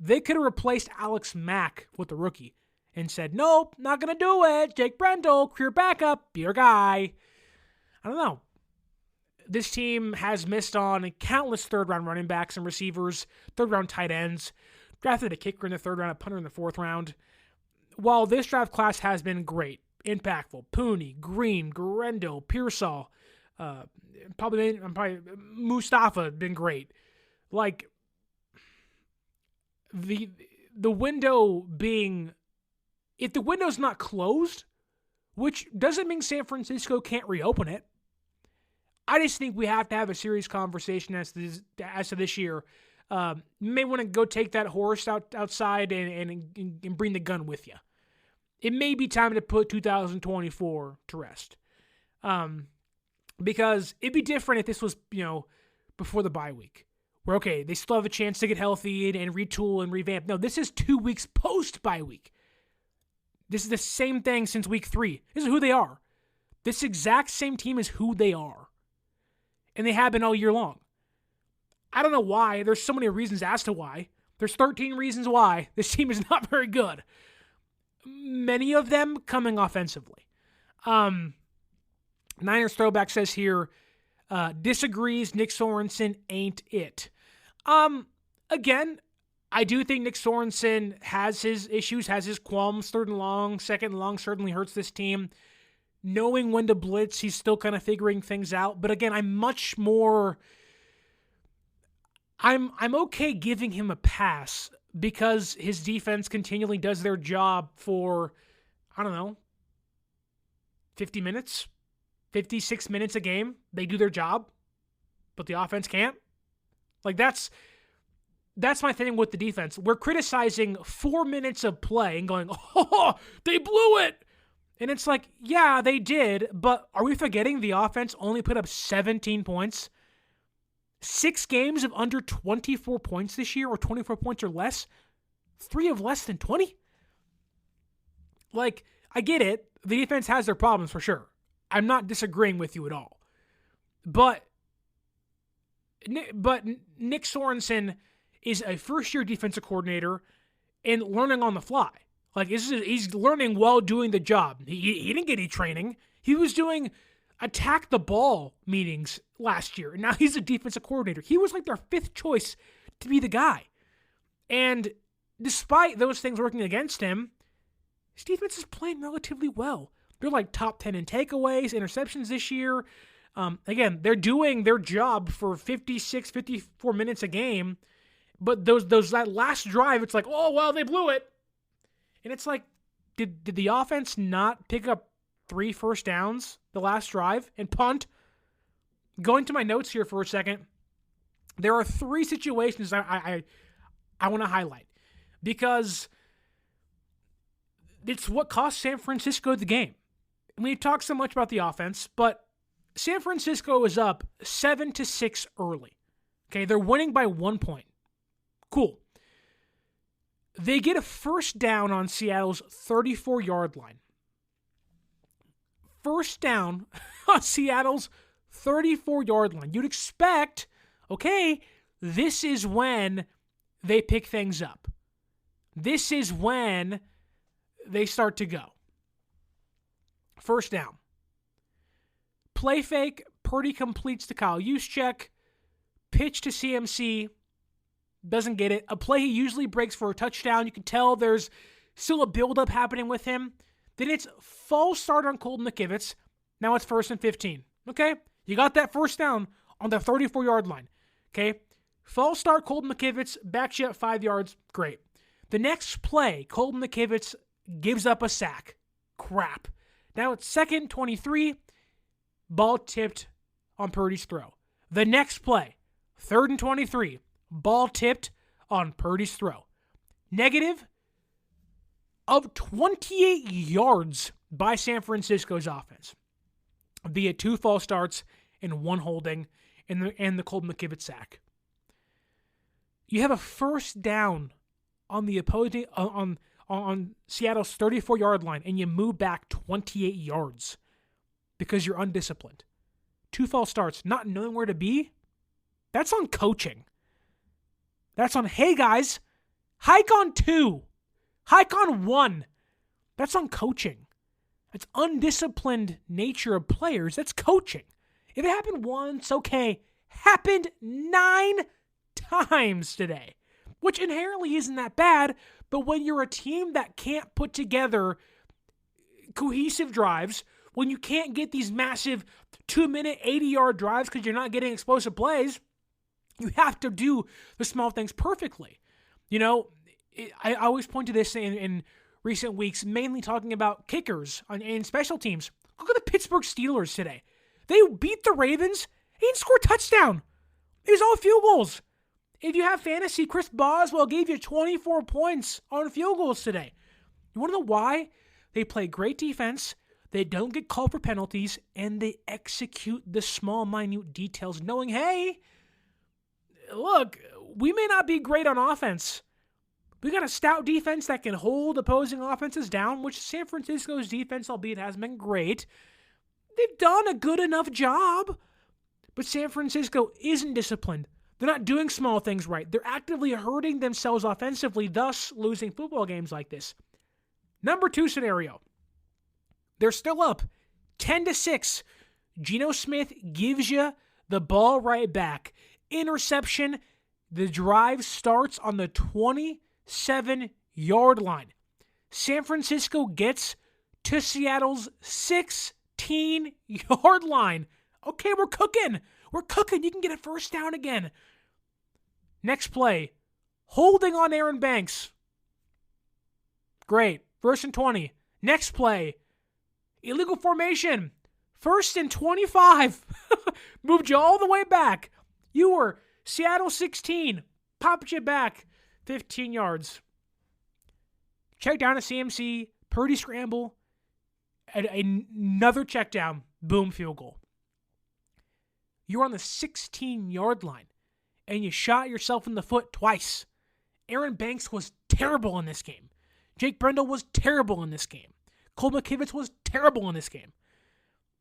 They could have replaced Alex Mack with a rookie and said, nope, not going to do it. Jake Brendel, career backup, be your guy. I don't know. This team has missed on countless third-round running backs and receivers, third-round tight ends, drafted a kicker in the third round, a punter in the fourth round. While this draft class has been great, impactful, Pooney, Green, Grendel, Pearsall, probably Mustafa been great. Like, the window being, if the window's not closed, which doesn't mean San Francisco can't reopen it. I just think we have to have a serious conversation as to this year. You may want to go take that horse outside and bring the gun with you. It may be time to put 2024 to rest. Because it'd be different if this was, before the bye week. Where, okay, they still have a chance to get healthy and retool and revamp. No, this is 2 weeks post-bye week. This is the same thing since week 3. This is who they are. This exact same team is who they are. And they have been all year long. I don't know why. There's so many reasons as to why. There's 13 reasons why this team is not very good. Many of them coming offensively. Niners Throwback says here, disagrees Nick Sorensen ain't it. Again, I do think Nick Sorensen has his issues, has his qualms. Third and long, second and long certainly hurts this team. Knowing when to blitz, he's still kind of figuring things out. But again, I'm okay giving him a pass because his defense continually does their job for, 50 minutes, 56 minutes a game. They do their job, but the offense can't. Like, that's my thing with the defense. We're criticizing 4 minutes of play and going, oh, they blew it. And it's like, yeah, they did, but are we forgetting the offense only put up 17 points? 6 games of under 24 points this year, or 24 points or less? 3 of less than 20? Like, I get it. The defense has their problems for sure. I'm not disagreeing with you at all. But Nick Sorensen is a first-year defensive coordinator and learning on the fly. Like, he's learning while doing the job. He didn't get any training. He was doing attack the ball meetings last year, and now he's a defensive coordinator. He was like their 5th choice to be the guy. And despite those things working against him, his defense is playing relatively well. They're like top 10 in takeaways, interceptions this year. Again, they're doing their job for 56, 54 minutes a game, but that last drive, it's like, oh, well, they blew it. And it's like, did the offense not pick up 3 first downs the last drive and punt? Going to my notes here for a second, there are 3 situations I want to highlight because it's what cost San Francisco the game. We talk so much about the offense, but San Francisco is up 7-6 early. Okay, they're winning by 1 point. Cool. They get a first down on Seattle's 34-yard line. First down on Seattle's 34-yard line. You'd expect, okay, this is when they pick things up. This is when they start to go. First down. Play fake. Purdy completes to Kyle Juszczyk. Pitch to CMC. Doesn't get it. A play he usually breaks for a touchdown. You can tell there's still a buildup happening with him. Then it's false start on Colton McKivitz. Now it's 1st and 15. Okay? You got that first down on the 34-yard line. Okay? False start, Colton McKivitz backs you up 5 yards. Great. The next play, Colton McKivitz gives up a sack. Crap. Now it's 2nd, 23. Ball tipped on Purdy's throw. The next play, 3rd and 23. Ball tipped on Purdy's throw. Negative of 28 yards by San Francisco's offense via 2 false starts and 1 holding and the Colton McKivitz sack. You have a first down on the opposing on Seattle's 34-yard line, and you move back 28 yards because you're undisciplined. 2 false starts, not knowing where to be. That's on coaching. That's on, hey guys, hike on 2. Hike on 1. That's on coaching. That's undisciplined nature of players. That's coaching. If it happened once, okay. Happened 9 times today, which inherently isn't that bad, but when you're a team that can't put together cohesive drives, when you can't get these massive 2-minute, 80-yard drives because you're not getting explosive plays, you have to do the small things perfectly. You know, I always point to this in recent weeks, mainly talking about kickers in special teams. Look at the Pittsburgh Steelers today. They beat the Ravens. He didn't score a touchdown. It was all field goals. If you have fantasy, Chris Boswell gave you 24 points on field goals today. You want to know why? They play great defense, they don't get called for penalties, and they execute the small, minute details, knowing, hey, look, we may not be great on offense. We got a stout defense that can hold opposing offenses down, which San Francisco's defense, albeit hasn't been great, they've done a good enough job. But San Francisco isn't disciplined. They're not doing small things right. They're actively hurting themselves offensively, thus losing football games like this. Number 2 scenario. They're still up 10-6. Geno Smith gives you the ball right back. Interception. The drive starts on the 27-yard line. San Francisco gets to Seattle's 16-yard line. Okay, we're cooking. We're cooking. You can get a first down again. Next play. Holding on Aaron Banks. Great. 1st and 20. Next play. Illegal formation. 1st and 25. Moved you all the way back. You were Seattle 16. Popped you back 15 yards. Check down to CMC. Purdy scramble. Another check down. Boom, field goal. You're on the 16-yard line, and you shot yourself in the foot twice. Aaron Banks was terrible in this game. Jake Brendel was terrible in this game. Cole McKivitz was terrible in this game.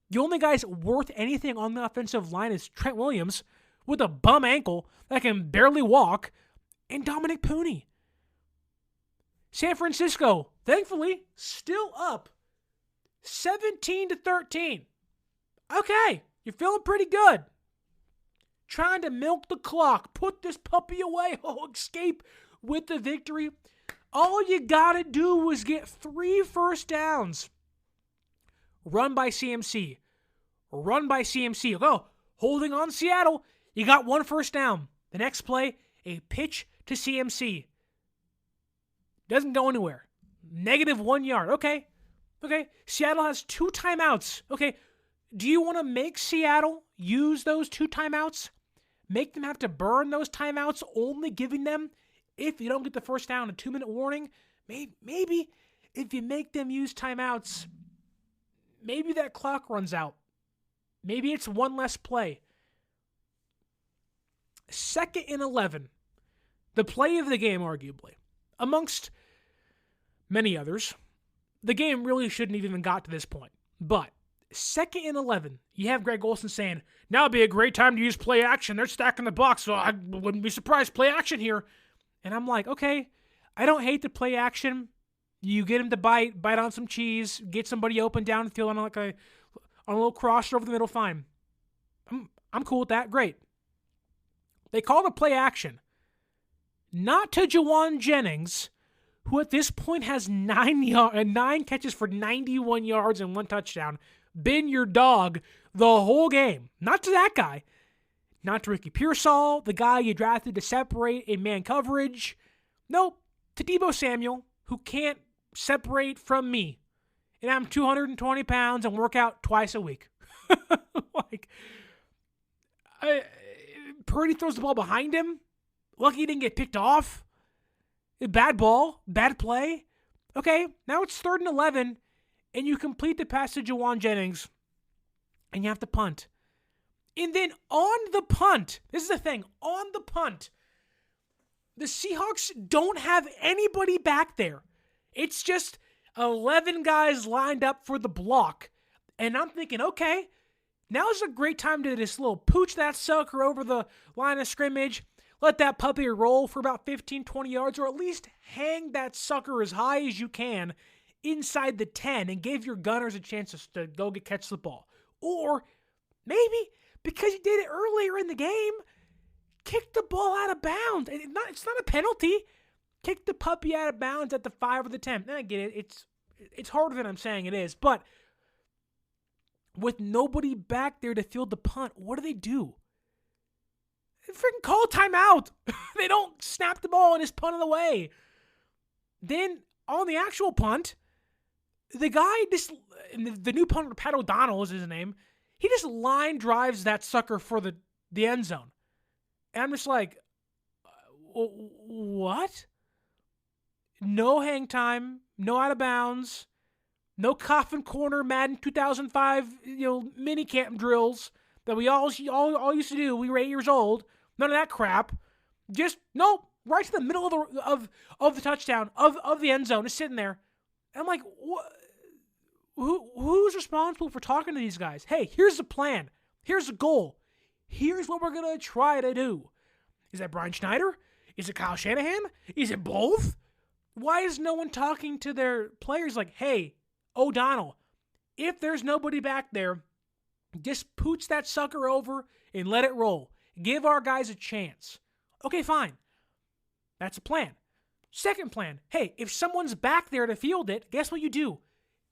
The only guys worth anything on the offensive line is Trent Williams with a bum ankle that can barely walk, and Dominic Pooney. San Francisco, thankfully, still up 17-13. Okay, you're feeling pretty good. Trying to milk the clock, put this puppy away, escape with the victory. All you gotta do was get 3 first downs. Run by CMC. Run by CMC. Oh, holding on Seattle. You got 1 first down. The next play, a pitch to CMC. Doesn't go anywhere. -1 yard. Okay. Seattle has 2 timeouts. Okay. Do you want to make Seattle use those 2 timeouts? Make them have to burn those timeouts, only giving them, if you don't get the first down, a 2-minute warning? Maybe if you make them use timeouts, maybe that clock runs out. Maybe it's 1 less play. 2nd and 11. The play of the game, arguably. Amongst many others. The game really shouldn't have even got to this point. But 2nd and 11. You have Greg Olsen saying, now would be a great time to use play action. They're stacking the box, so I wouldn't be surprised. Play action here. And I'm like, okay, I don't hate the play action. You get him to bite on some cheese, get somebody open downfield on a little crosser over the middle, fine. I'm cool with that. Great. They call the play action. Not to Jauan Jennings, who at this point has 9 catches for 91 yards and 1 touchdown. Been your dog the whole game. Not to that guy. Not to Ricky Pearsall, the guy you drafted to separate in man coverage. Nope. To Deebo Samuel, who can't separate from me. And I'm 220 pounds and work out twice a week. Purdy throws the ball behind him. Lucky he didn't get picked off. Bad ball. Bad play. Okay, now it's 3rd and 11, and you complete the pass to Jauan Jennings, and you have to punt. And then on the punt, this is the thing, on the punt, the Seahawks don't have anybody back there. It's just 11 guys lined up for the block. And I'm thinking, okay, Now's a great time to just little pooch that sucker over the line of scrimmage, let that puppy roll for about 15, 20 yards, or at least hang that sucker as high as you can inside the 10 and give your gunners a chance to go catch the ball. Or maybe, because you did it earlier in the game, kick the ball out of bounds. It's not a penalty. Kick the puppy out of bounds at the 5 or the 10. I get it. It's harder than I'm saying it is. But with nobody back there to field the punt, what do? They freaking call a timeout. They don't snap the ball and just punt it away. Then on the actual punt, the guy the new punter, Pat O'Donnell is his name, he just line drives that sucker for the end zone. And I'm just like, what? No hang time, no out of bounds, no coffin corner Madden 2005, mini camp drills that we all used to do. We were 8 years old. None of that crap. Just nope, right to the middle of the touchdown of the end zone, just sitting there. And I'm like, what? Who's responsible for talking to these guys? Hey, here's the plan. Here's the goal. Here's what we're gonna try to do. Is that Brian Schneider? Is it Kyle Shanahan? Is it both? Why is no one talking to their players like, hey, O'Donnell, if there's nobody back there, just pooch that sucker over and let it roll. Give our guys a chance. Okay, fine. That's a plan. Second plan, hey, if someone's back there to field it, guess what you do?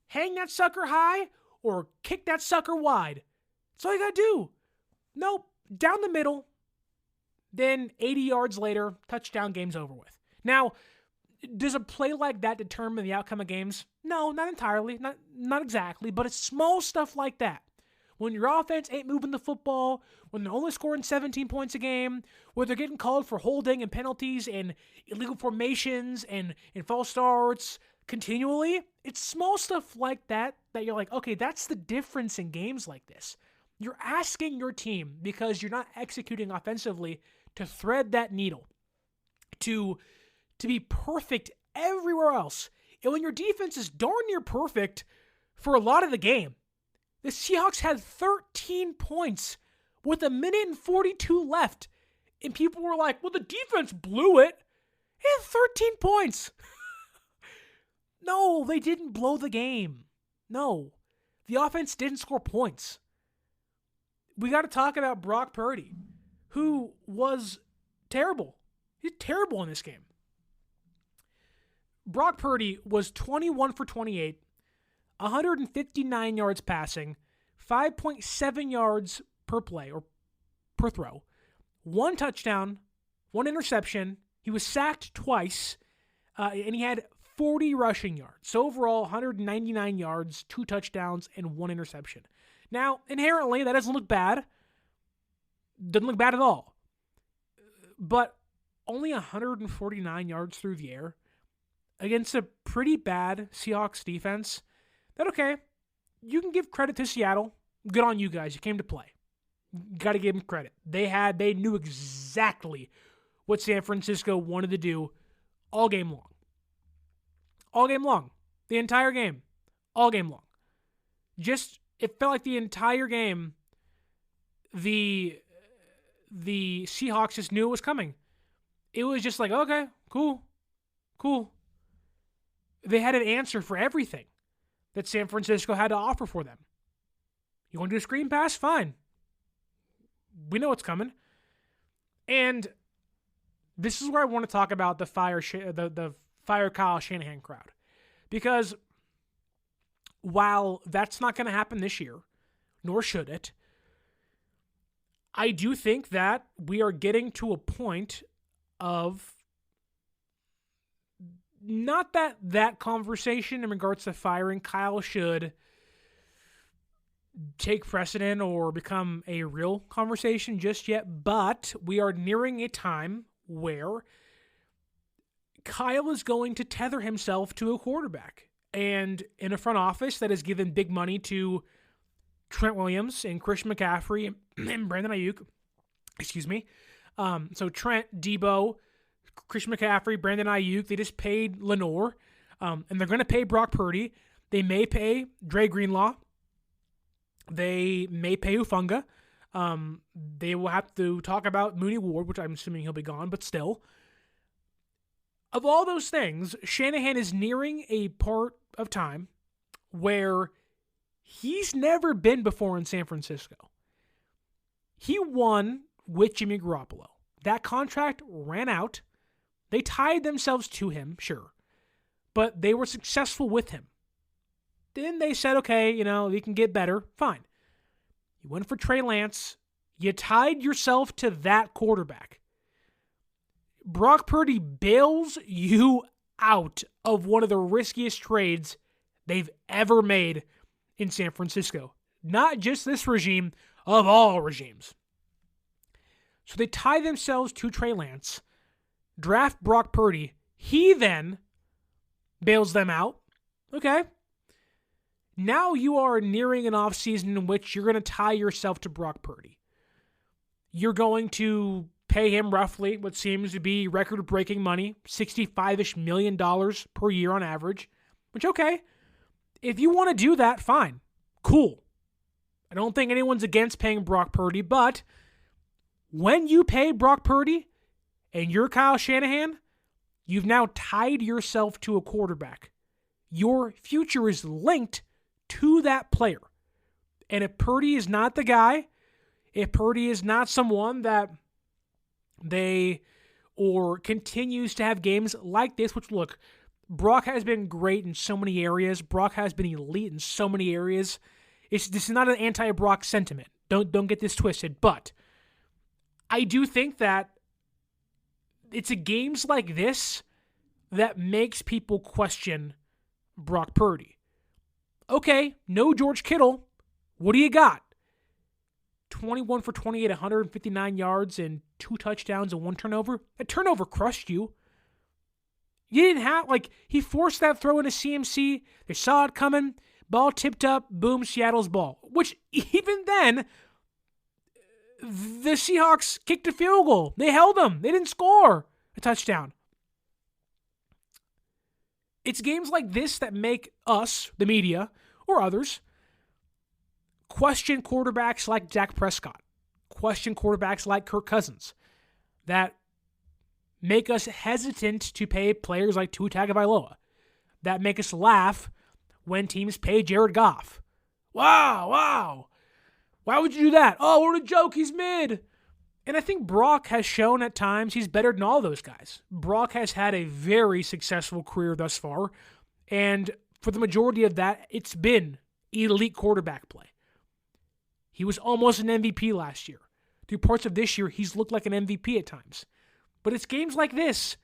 Hang that sucker high or kick that sucker wide. That's all you got to do. Nope, down the middle. Then 80 yards later, touchdown, game's over with. Now, does a play like that determine the outcome of games? No, not entirely, not exactly, but it's small stuff like that. When your offense ain't moving the football, when they're only scoring 17 points a game, where they're getting called for holding and penalties and illegal formations and false starts continually, it's small stuff like that you're like, okay, that's the difference in games like this. You're asking your team, because you're not executing offensively, to thread that needle, to be perfect everywhere else. And when your defense is darn near perfect for a lot of the game, the Seahawks had 13 points with 1:42 left. And people were like, well, the defense blew it. It had 13 points. No, they didn't blow the game. No, the offense didn't score points. We got to talk about Brock Purdy, who was terrible. He's terrible in this game. Brock Purdy was 21 for 28, 159 yards passing, 5.7 yards per play or per throw, 1 touchdown, 1 interception. He was sacked twice, and he had 40 rushing yards. So overall, 199 yards, 2 touchdowns, and 1 interception. Now, inherently, that doesn't look bad. Doesn't look bad at all. But only 149 yards through the air against a pretty bad Seahawks defense. That, okay, you can give credit to Seattle. Good on you guys. You came to play. Got to give them credit. They knew exactly what San Francisco wanted to do all game long. All game long. The entire game. All game long. It felt like the entire game, the Seahawks just knew it was coming. It was just like, okay, cool. They had an answer for everything that San Francisco had to offer for them. You want to do a screen pass? Fine. We know what's coming. And this is where I want to talk about the fire Kyle Shanahan crowd. Because while that's not going to happen this year, nor should it, I do think that we are getting to a point of not that conversation in regards to firing Kyle should take precedent or become a real conversation just yet, but we are nearing a time where Kyle is going to tether himself to a quarterback. And in a front office that has given big money to Trent Williams and Christian McCaffrey and Brandon Ayuk. Excuse me. So Trent, Debo, Christian McCaffrey, Brandon Ayuk, they just paid Lenore. And they're going to pay Brock Purdy. They may pay Dre Greenlaw. They may pay Ufunga. They will have to talk about Mooney Ward, which I'm assuming he'll be gone, but still. Of all those things, Shanahan is nearing a part of time where he's never been before in San Francisco. He won with Jimmy Garoppolo. That contract ran out. They tied themselves to him, sure, but they were successful with him. Then they said, okay, we can get better. Fine. You went for Trey Lance. You tied yourself to that quarterback. Brock Purdy bails you out of one of the riskiest trades they've ever made in San Francisco. Not just this regime, of all regimes. So they tie themselves to Trey Lance, draft Brock Purdy. He then bails them out. Okay. Now you are nearing an offseason in which you're going to tie yourself to Brock Purdy. You're going to pay him roughly what seems to be record-breaking money, $65-ish million per year on average, which, okay, if you want to do that, fine. Cool. I don't think anyone's against paying Brock Purdy, but when you pay Brock Purdy and you're Kyle Shanahan, you've now tied yourself to a quarterback. Your future is linked to that player. And if Purdy is not the guy, if Purdy is not someone that continues to have games like this, which, look, Brock has been great in so many areas. Brock has been elite in so many areas. This is not an anti-Brock sentiment. Don't get this twisted. But I do think that it's games like this that makes people question Brock Purdy. Okay, no George Kittle. What do you got? 21 for 28, 159 yards and 2 touchdowns and 1 turnover. That turnover crushed you. You didn't have, he forced that throw into CMC. They saw it coming. Ball tipped up. Boom, Seattle's ball. Which, even then, the Seahawks kicked a field goal. They held them. They didn't score a touchdown. It's games like this that make us, the media, or others, question quarterbacks like Dak Prescott, question quarterbacks like Kirk Cousins, that make us hesitant to pay players like Tua Tagovailoa, that make us laugh when teams pay Jared Goff. Wow. Why would you do that? Oh, what a joke, he's mid. And I think Brock has shown at times he's better than all those guys. Brock has had a very successful career thus far, and for the majority of that, it's been elite quarterback play. He was almost an MVP last year. Through parts of this year, he's looked like an MVP at times. But it's games like this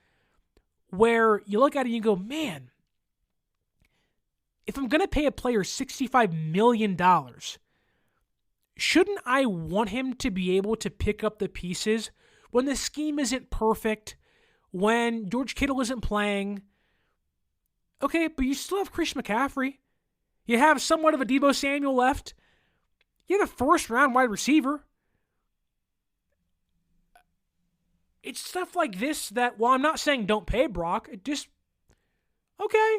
where you look at it and you go, man, if I'm going to pay a player $65 million, shouldn't I want him to be able to pick up the pieces when the scheme isn't perfect, when George Kittle isn't playing? Okay, but you still have Christian McCaffrey. You have somewhat of a Deebo Samuel left. You have a first-round wide receiver. It's stuff like this that, while I'm not saying don't pay Brock, it just, okay.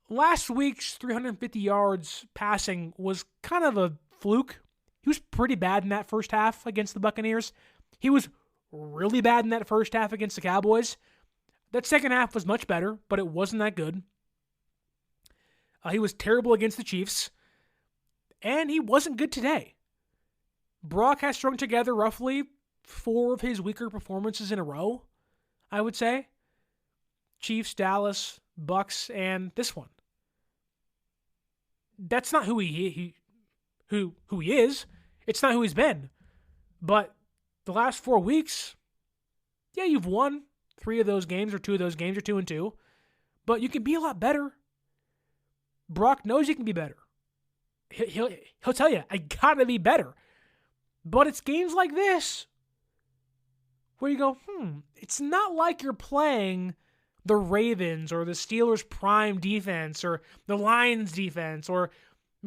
Last week's 350 yards passing was kind of a fluke. He was pretty bad in that first half against the Buccaneers. He was really bad in that first half against the Cowboys. That second half was much better, but it wasn't that good. He was terrible against the Chiefs, and he wasn't good today. Brock has strung together roughly 4 of his weaker performances in a row, I would say. Chiefs, Dallas, Bucks, and this one. That's not who he is. It's not who he's been. But the last 4 weeks, yeah, you've won 3 of those games, or 2 of those games, or 2-2. But you can be a lot better. Brock knows you can be better. He'll tell you, I gotta be better. But it's games like this where you go, it's not like you're playing the Ravens or the Steelers' prime defense or the Lions defense or,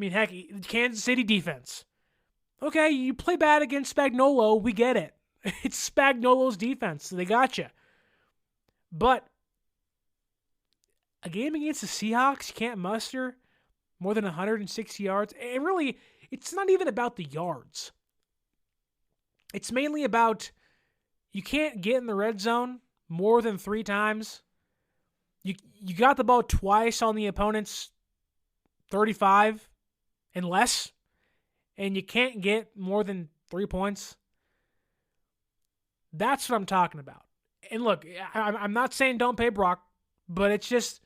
heck, Kansas City defense. Okay, you play bad against Spagnuolo, we get it. It's Spagnuolo's defense, so they got you. But a game against the Seahawks, you can't muster more than 160 yards. And really, it's not even about the yards. It's mainly about you can't get in the red zone more than 3 times. You got the ball twice on the opponent's 35 and less, and you can't get more than 3 points. That's what I'm talking about. And look, I'm not saying don't pay Brock, but it's just,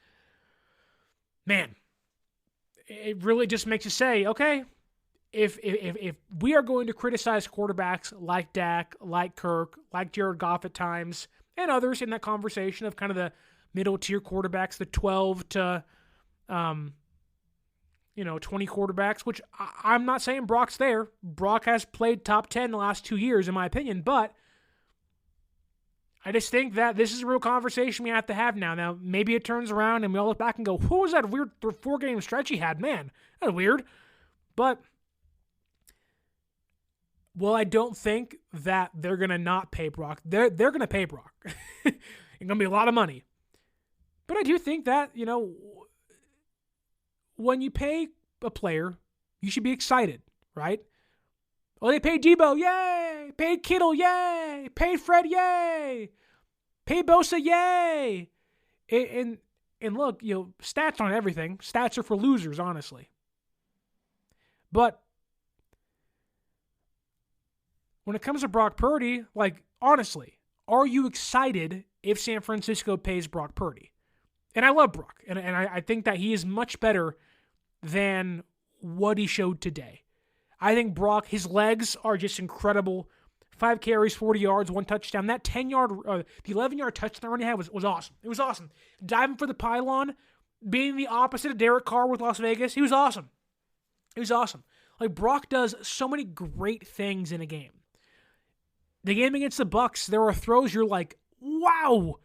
man, it really just makes you say, okay, if we are going to criticize quarterbacks like Dak, like Kirk, like Jared Goff at times, and others in that conversation of kind of the middle-tier quarterbacks, the 12 to 20 quarterbacks, which I'm not saying Brock's there. Brock has played top 10 the last 2 years, in my opinion, but I just think that this is a real conversation we have to have now. Now, maybe it turns around and we all look back and go, who was that weird 4-game stretch he had? Man, that's weird. But, well, I don't think that they're going to not pay Brock. They're going to pay Brock. It's going to be a lot of money. But I do think that, when you pay a player, you should be excited, right? Oh, they paid Debo, yay! Paid Kittle, yay! Paid Fred, yay! Paid Bosa, yay! And look, stats aren't everything. Stats are for losers, honestly. But when it comes to Brock Purdy, honestly, are you excited if San Francisco pays Brock Purdy? And I love Brock, and I think that he is much better than what he showed today. I think Brock, his legs are just incredible. 5 carries, 40 yards, 1 touchdown. That 10-yard, the 11-yard touchdown run he had was awesome. It was awesome. Diving for the pylon, being the opposite of Derek Carr with Las Vegas, he was awesome. It was awesome. Brock does so many great things in a game. The game against the Bucs, there are throws you're like, wow.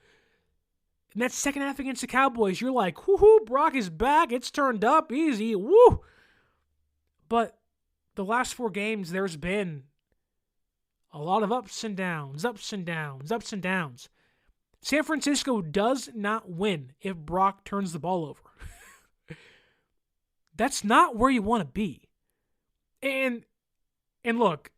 And that second half against the Cowboys, you're like, whoo-hoo, Brock is back. It's turned up, easy, woo. But the last 4 games, there's been a lot of ups and downs, ups and downs, ups and downs. San Francisco does not win if Brock turns the ball over. That's not where you want to be. And look,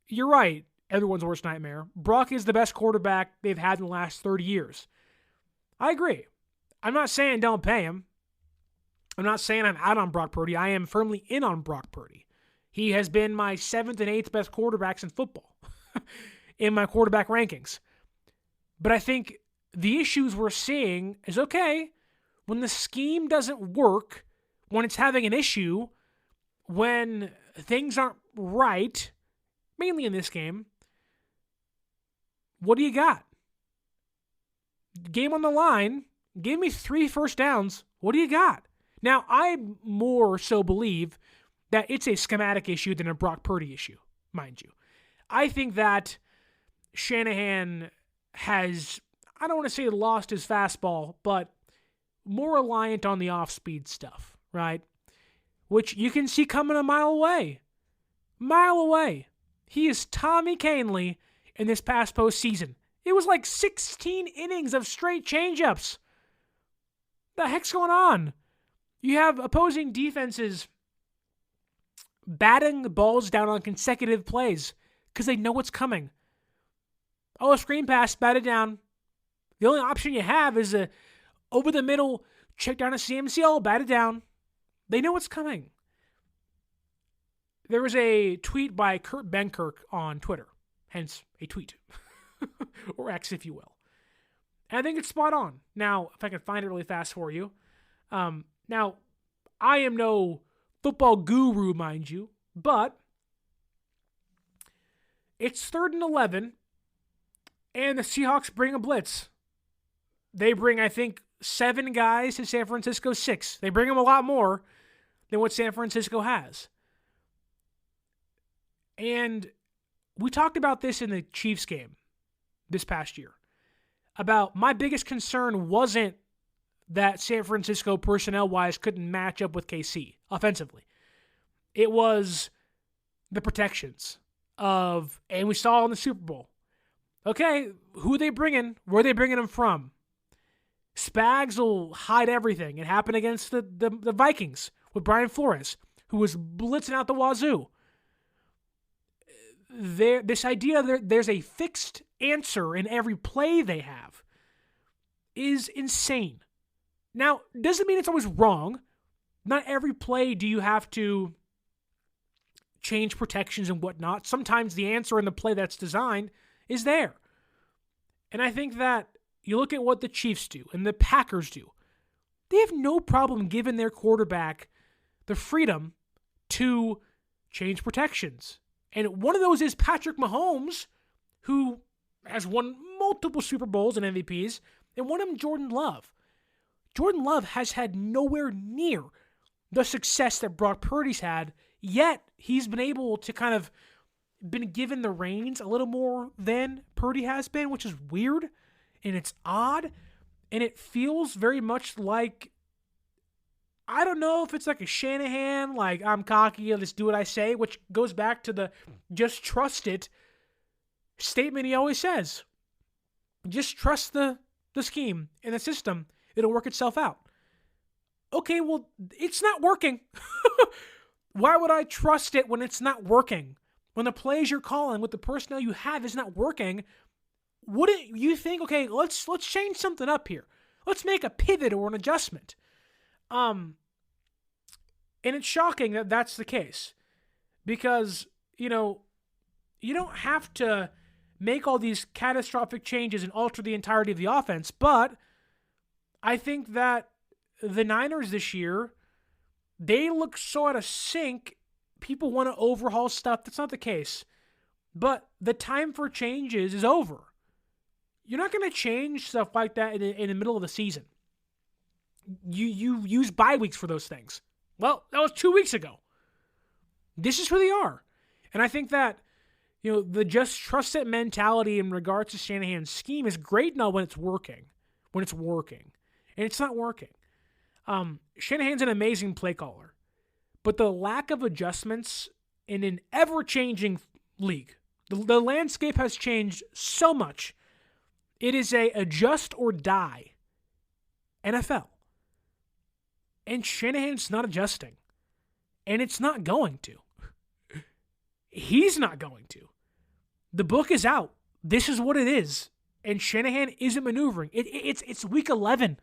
you're right, everyone's worst nightmare. Brock is the best quarterback they've had in the last 30 years. I agree. I'm not saying don't pay him. I'm not saying I'm out on Brock Purdy. I am firmly in on Brock Purdy. He has been my 7th and 8th best quarterbacks in football in my quarterback rankings. But I think the issues we're seeing is, okay, when the scheme doesn't work, when it's having an issue, when things aren't right, mainly in this game, what do you got? Game on the line, give me 3 first downs. What do you got? Now, I more so believe that it's a schematic issue than a Brock Purdy issue, mind you. I think that Shanahan has, I don't want to say lost his fastball, but more reliant on the off-speed stuff, right? Which you can see coming a mile away. Mile away. He is Tommy Canely in this past postseason. It was like 16 innings of straight changeups. The heck's going on? You have opposing defenses batting the balls down on consecutive plays because they know what's coming. Oh, a screen pass, bat it down. The only option you have is a over the middle, check down a CMCL, bat it down. They know what's coming. There was a tweet by Kurt Benkirk on Twitter, hence a tweet. Or X, if you will. And I think it's spot on. Now, if I can find it really fast for you. Now, I am no football guru, mind you, but it's 3rd and 11, and the Seahawks bring a blitz. They bring, I think, 7 guys to San Francisco 6. They bring them a lot more than what San Francisco has. And we talked about this in the Chiefs game this past year. About my biggest concern wasn't that San Francisco personnel-wise couldn't match up with KC offensively. It was the protections of, and we saw in the Super Bowl. Okay, who are they bringing? Where are they bringing them from? Spags will hide everything. It happened against the Vikings. with Brian Flores, who was blitzing out the wazoo. This idea that there's a fixed answer in every play they have is insane. Now, doesn't mean it's always wrong. Not every play do you have to change protections and whatnot. Sometimes the answer in the play that's designed is there. And I think that you look at what the Chiefs do and the Packers do. They have no problem giving their quarterback the freedom to change protections. And one of those is Patrick Mahomes, who has won multiple Super Bowls and MVPs, and one of them, Jordan Love. Jordan Love has had nowhere near the success that Brock Purdy's had, yet he's been able to kind of been given the reins a little more than Purdy has been, which is weird, and it's odd, and it feels very much like, I don't know if it's like a Shanahan, like I'm cocky, I'll just do what I say, which goes back to the just trust it statement he always says. Just trust the scheme and the system. It'll work itself out. Okay, well, it's not working. Why would I trust it when it's not working? When the plays you're calling with the personnel you have is not working, wouldn't you think, okay, let's change something up here. Let's make a pivot or an adjustment. And it's shocking that that's the case. Because, you don't have to make all these catastrophic changes and alter the entirety of the offense, but I think that the Niners this year, they look so out of sync, people want to overhaul stuff. That's not the case. But the time for changes is over. You're not going to change stuff like that in the middle of the season. You use bye weeks for those things. Well, that was 2 weeks ago. This is who they are. And I think that, the just trust it mentality in regards to Shanahan's scheme is great now when it's working. And it's not working. Shanahan's an amazing play caller. But the lack of adjustments in an ever-changing league, the landscape has changed so much. It is a adjust or die NFL. And Shanahan's not adjusting. And it's not going to. He's not going to. The book is out. This is what it is. And Shanahan isn't maneuvering. It's week 11.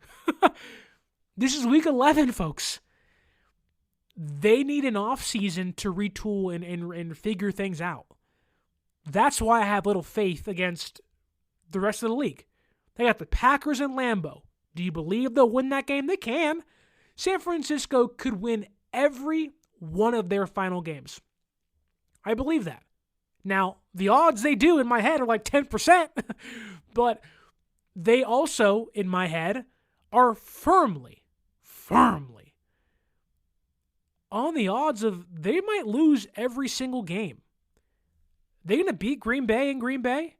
This is week 11, folks. They need an offseason to retool and figure things out. That's why I have little faith against the rest of the league. They got the Packers and Lambeau. Do you believe they'll win that game? They can. San Francisco could win every one of their final games. I believe that. Now, the odds they do in my head are like 10%, but they also, in my head, are firmly on the odds of they might lose every single game. They're going to beat Green Bay in Green Bay.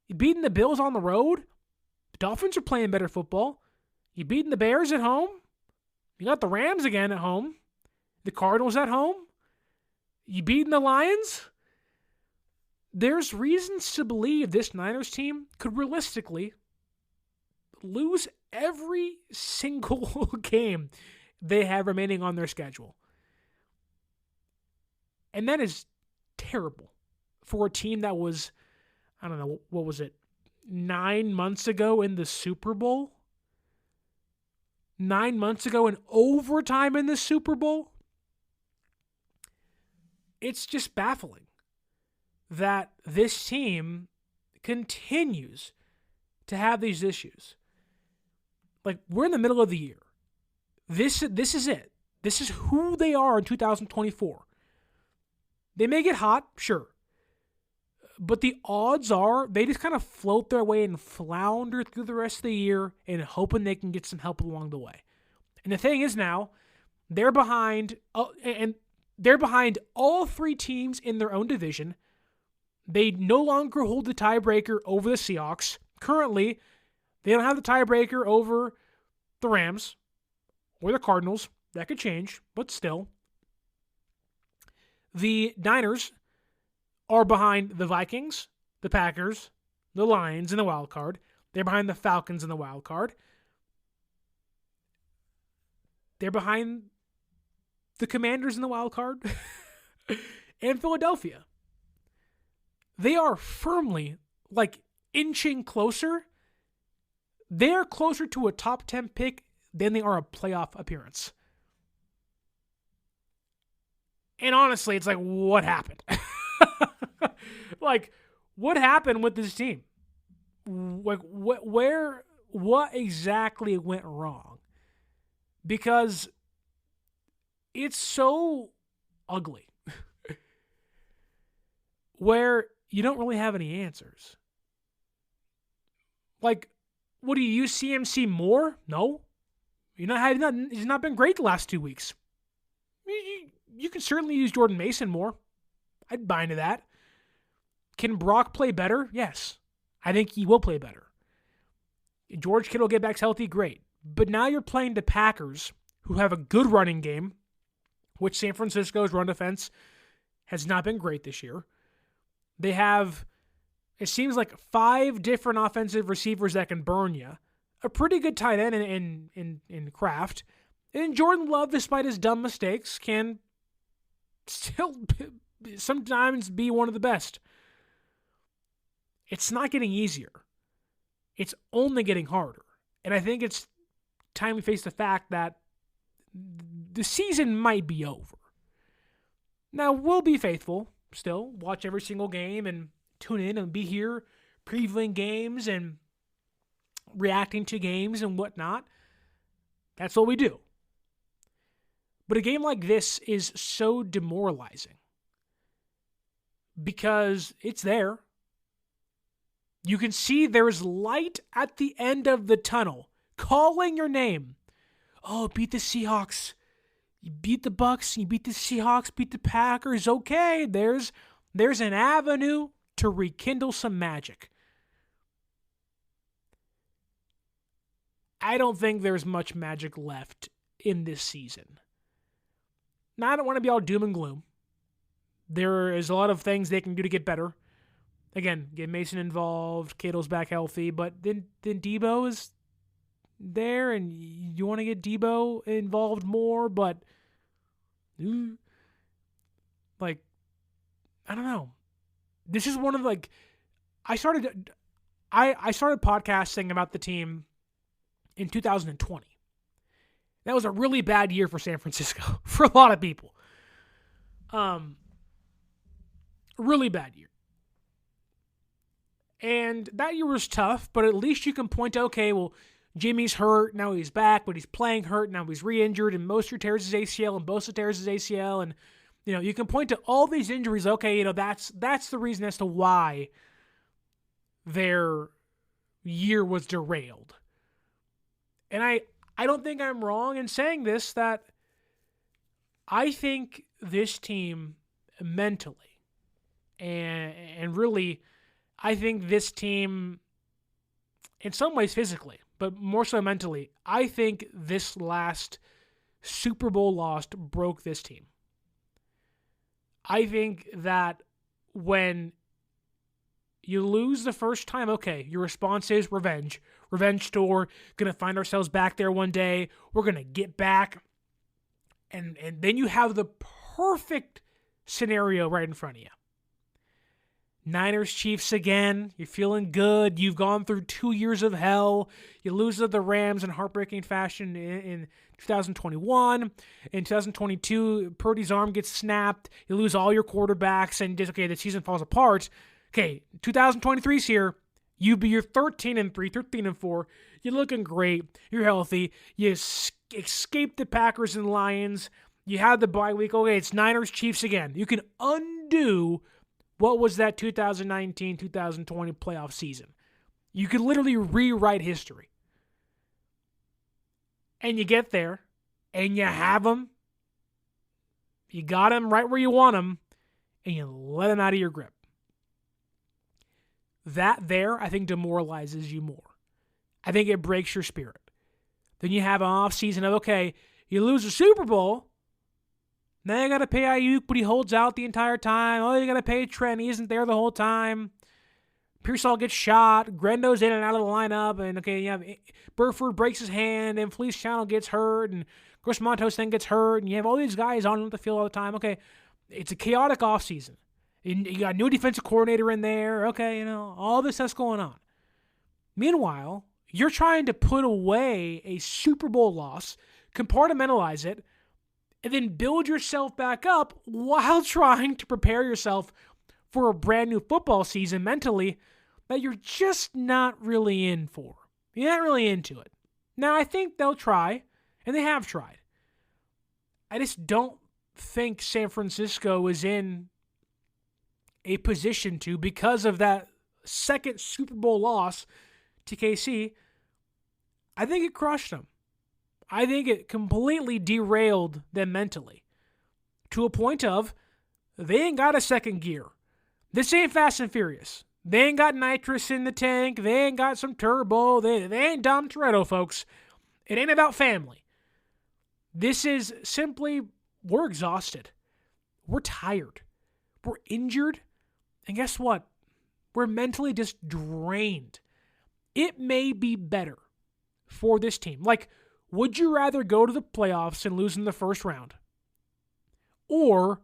You're beating the Bills on the road. The Dolphins are playing better football. You're beating the Bears at home. You got the Rams again at home. The Cardinals at home. You beating the Lions. There's reasons to believe this Niners team could realistically lose every single game they have remaining on their schedule. And that is terrible for a team that was, I don't know, what was it, 9 months ago in the Super Bowl? 9 months ago in overtime in the Super Bowl? It's just baffling that this team continues to have these issues. Like, we're in the middle of the year. This is it. This is who they are in 2024. They may get hot, sure. But the odds are they just kind of float their way and flounder through the rest of the year and hoping they can get some help along the way. And the thing is now, they're behind, and they're behind all three teams in their own division. They no longer hold the tiebreaker over the Seahawks. Currently, they don't have the tiebreaker over the Rams or the Cardinals. That could change, but still. The Niners are behind the Vikings, the Packers, the Lions in the wild card. They're behind the Falcons in the wild card. They're behind the Commanders in the wild card and Philadelphia. They are firmly, inching closer. They are closer to a top 10 pick than they are a playoff appearance. And honestly, it's what happened? What happened with this team? What exactly went wrong? Because it's so ugly where you don't really have any answers. What do you use CMC more? No. He's not been great the last 2 weeks. You can certainly use Jordan Mason more. I'd buy into that. Can Brock play better? Yes. I think he will play better. George Kittle get back healthy, great. But now you're playing the Packers, who have a good running game, which San Francisco's run defense has not been great this year. They have, it seems 5 different offensive receivers that can burn you. A pretty good tight end in Kraft. And Jordan Love, despite his dumb mistakes, can still sometimes be one of the best. It's not getting easier. It's only getting harder. And I think it's time we face the fact that the season might be over. Now, we'll be faithful still, watch every single game and tune in and be here previewing games and reacting to games and whatnot. That's what we do. But a game like this is so demoralizing because it's there. You can see there's light at the end of the tunnel calling your name. Oh, beat the Seahawks. You beat the Bucks, you beat the Seahawks, beat the Packers. Okay, there's an avenue to rekindle some magic. I don't think there's much magic left in this season. Now, I don't want to be all doom and gloom. There is a lot of things they can do to get better. Again, get Mason involved, Kittle's back healthy, but then Debo is there, and you want to get Debo involved more, but I don't know. This is one of I started podcasting about the team in 2020. That was a really bad year for San Francisco for a lot of people. Really bad year. And that year was tough, but at least you can point to, okay, well, Jimmy's hurt, now he's back, but he's playing hurt, now he's re-injured, and Mostert tears his ACL, and Bosa tears his ACL, and, you can point to all these injuries, okay, that's the reason as to why their year was derailed. And I don't think I'm wrong in saying this, that I think this team mentally, and really, I think this team, in some ways physically, but more so mentally, I think this last Super Bowl loss broke this team. I think that when you lose the first time, okay, your response is revenge. Revenge tour, going to find ourselves back there one day. We're going to get back. And then you have the perfect scenario right in front of you. Niners, Chiefs again. You're feeling good. You've gone through 2 years of hell. You lose to the Rams in heartbreaking fashion in 2021. In 2022, Purdy's arm gets snapped. You lose all your quarterbacks, and just, okay, the season falls apart. Okay, 2023's here. You're 13-3, 13-4. You're looking great. You're healthy. You escape the Packers and Lions. You have the bye week. Okay, it's Niners, Chiefs again. You can undo what was that 2019-2020 playoff season. You could literally rewrite history. And you get there, and you have them. You got them right where you want them, and you let them out of your grip. That there, I think, demoralizes you more. I think it breaks your spirit. Then you have an off season of, okay, you lose the Super Bowl. Now you got to pay Ayuk, but he holds out the entire time. Oh, you got to pay Trent. He isn't there the whole time. Pearsall gets shot, Grendo's in and out of the lineup, and okay, you have Burford breaks his hand, and Felice Channel gets hurt, and Chris Montos then gets hurt, and you have all these guys on the field all the time. Okay, it's a chaotic offseason. You got a new defensive coordinator in there. Okay, all this stuff's going on. Meanwhile, you're trying to put away a Super Bowl loss, compartmentalize it, and then build yourself back up while trying to prepare yourself for a brand new football season mentally that you're just not really in for. You're not really into it. Now, I think they'll try, and they have tried. I just don't think San Francisco is in a position to, because of that second Super Bowl loss to KC, I think it crushed them. I think it completely derailed them mentally to a point of they ain't got a second gear. This ain't Fast and Furious. They ain't got nitrous in the tank. They ain't got some turbo. They ain't Dom Toretto, folks. It ain't about family. This is simply, we're exhausted. We're tired. We're injured. And guess what? We're mentally just drained. It may be better for this team. Like, would you rather go to the playoffs and lose in the first round? Or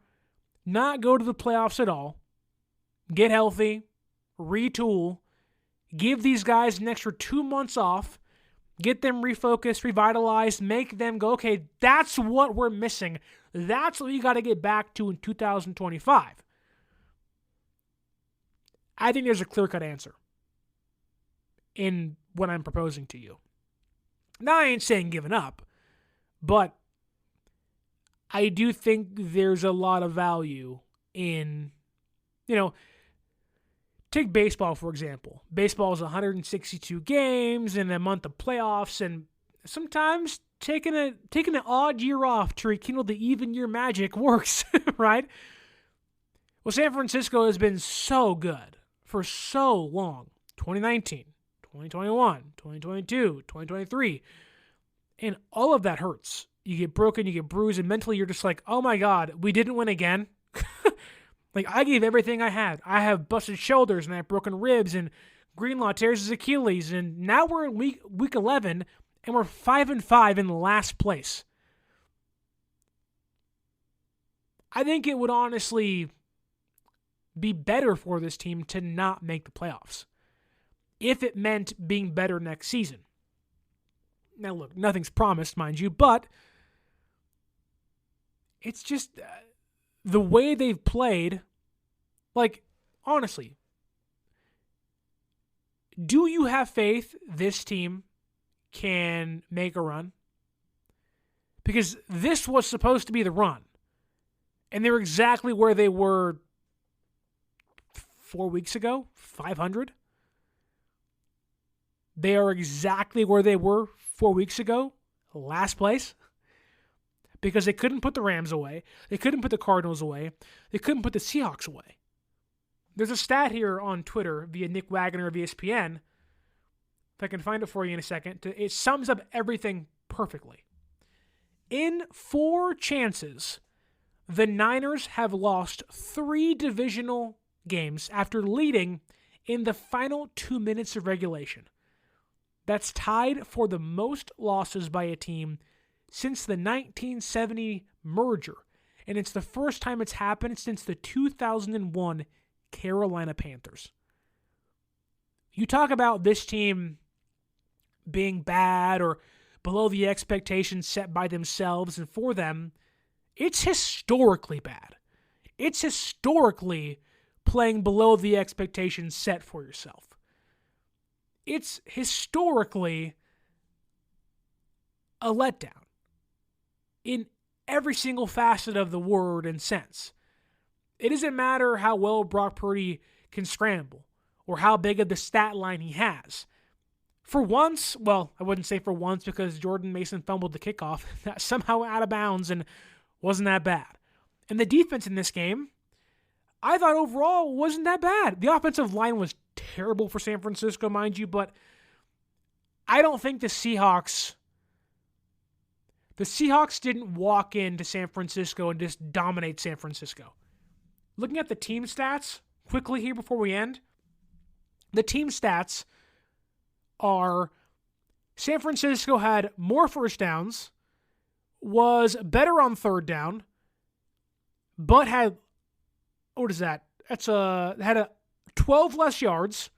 not go to the playoffs at all, get healthy, retool, give these guys an extra 2 months off, get them refocused, revitalized, make them go, okay, that's what we're missing. That's what you got to get back to in 2025. I think there's a clear-cut answer in what I'm proposing to you. Now, I ain't saying giving up, but I do think there's a lot of value in, take baseball, for example. Baseball is 162 games and a month of playoffs, and sometimes taking an odd year off to rekindle the even year magic works, right? Well, San Francisco has been so good for so long. 2019, 2021, 2022, 2023. And all of that hurts. You get broken, you get bruised, and mentally you're just like, oh my God, we didn't win again. Like, I gave everything I had. I have busted shoulders, and I have broken ribs, and Greenlaw tears his Achilles, and now we're in week 11, and we're 5-5 in last place. I think it would honestly be better for this team to not make the playoffs, if it meant being better next season. Now, look, nothing's promised, mind you, but it's just the way they've played. Like, honestly, do you have faith this team can make a run? Because this was supposed to be the run, and they're exactly where they were 4 weeks ago, 500. They are exactly where they were 4 weeks ago, last place, because they couldn't put the Rams away. They couldn't put the Cardinals away. They couldn't put the Seahawks away. There's a stat here on Twitter via Nick Wagner of ESPN. If I can find it for you in a second. It sums up everything perfectly. In 4 chances, the Niners have lost 3 divisional games after leading in the final 2 minutes of regulation. That's tied for the most losses by a team since the 1970 merger, and it's the first time it's happened since the 2001 Carolina Panthers. You talk about this team being bad or below the expectations set by themselves and for them, it's historically bad. It's historically playing below the expectations set for yourself. It's historically a letdown in every single facet of the word and sense. It doesn't matter how well Brock Purdy can scramble or how big of the stat line he has. For once, well, I wouldn't say for once because Jordan Mason fumbled the kickoff. That's somehow out of bounds and wasn't that bad. And the defense in this game, I thought overall wasn't that bad. The offensive line was terrible for San Francisco, mind you, but I don't think the Seahawks didn't walk into San Francisco and just dominate San Francisco. Looking at the team stats quickly here before we end, The team stats are San Francisco had more first downs, was better on third down, but had, what is that? Had 12 less yards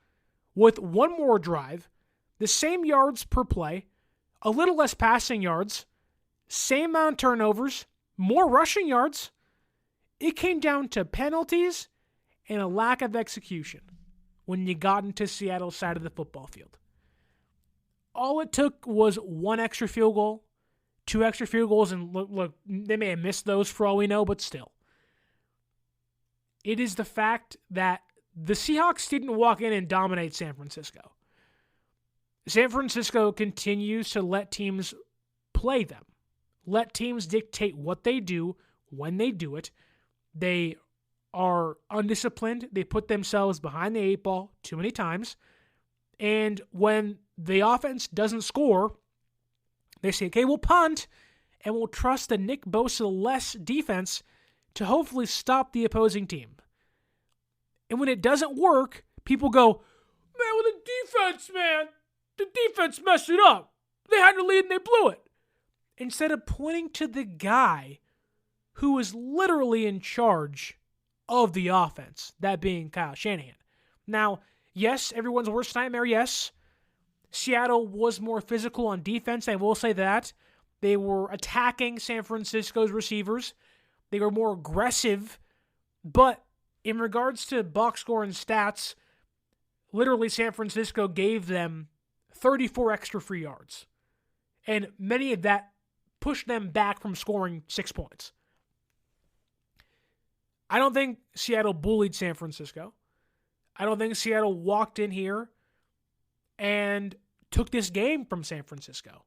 with one more drive, the same yards per play, a little less passing yards, same amount of turnovers, more rushing yards. It came down to penalties and a lack of execution when you got into Seattle's side of the football field. All it took was one extra field goal, 2 extra field goals, and look, they may have missed those for all we know, but still. It is the fact that the Seahawks didn't walk in and dominate San Francisco. San Francisco continues to let teams play them, let teams dictate what they do when they do it. They are undisciplined. They put themselves behind the 8 ball too many times. And when the offense doesn't score, they say, okay, we'll punt, and we'll trust the Nick Bosa-less defense to hopefully stop the opposing team. And when it doesn't work, people go, man, well, the defense messed it up. They had the lead and they blew it. Instead of pointing to the guy who is literally in charge of the offense, that being Kyle Shanahan. Now, yes, everyone's worst nightmare, yes. Seattle was more physical on defense, I will say that. They were attacking San Francisco's receivers. They were more aggressive. But in regards to box score and stats, literally San Francisco gave them 34 extra free yards. And many of that pushed them back from scoring 6 points. I don't think Seattle bullied San Francisco. I don't think Seattle walked in here and took this game from San Francisco.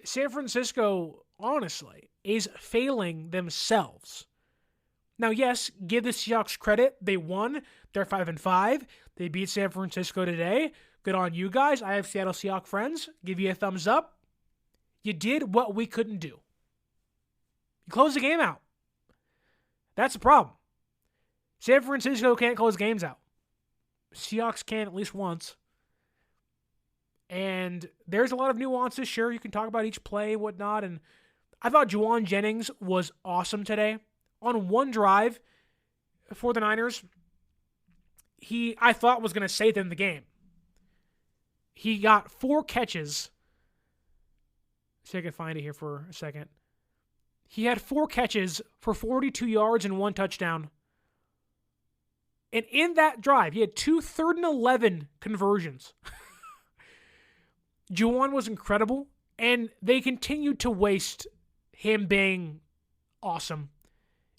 San Francisco, honestly, is failing themselves. Now, yes, give the Seahawks credit. They won. They're 5-5. They beat San Francisco today. Good on you guys. I have Seattle Seahawks friends. Give you a thumbs up. You did what we couldn't do. You closed the game out. That's the problem. San Francisco can't close games out. Seahawks can at least once. And there's a lot of nuances. Sure, you can talk about each play and whatnot. And I thought Jauan Jennings was awesome today. On one drive for the Niners, I thought was going to save them the game. He got 4 catches. See if I can find it here for a second. He had 4 catches for 42 yards and 1 touchdown. And in that drive, he had 2 3rd and 11 conversions. Jauan was incredible, and they continued to waste him being awesome.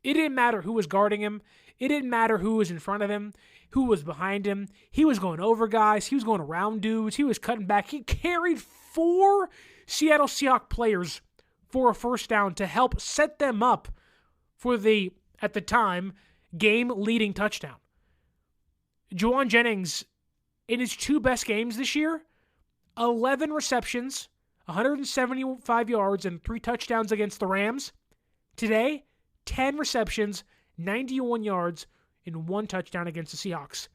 It didn't matter who was guarding him. It didn't matter who was in front of him, who was behind him. He was going over guys. He was going around dudes. He was cutting back. He carried 4 Seattle Seahawks players for a first down to help set them up for the, at the time, game-leading touchdown. Jauan Jennings, in his 2 best games this year, 11 receptions, 175 yards, and 3 touchdowns against the Rams. Today, 10 receptions, 91 yards, and 1 touchdown against the Seahawks.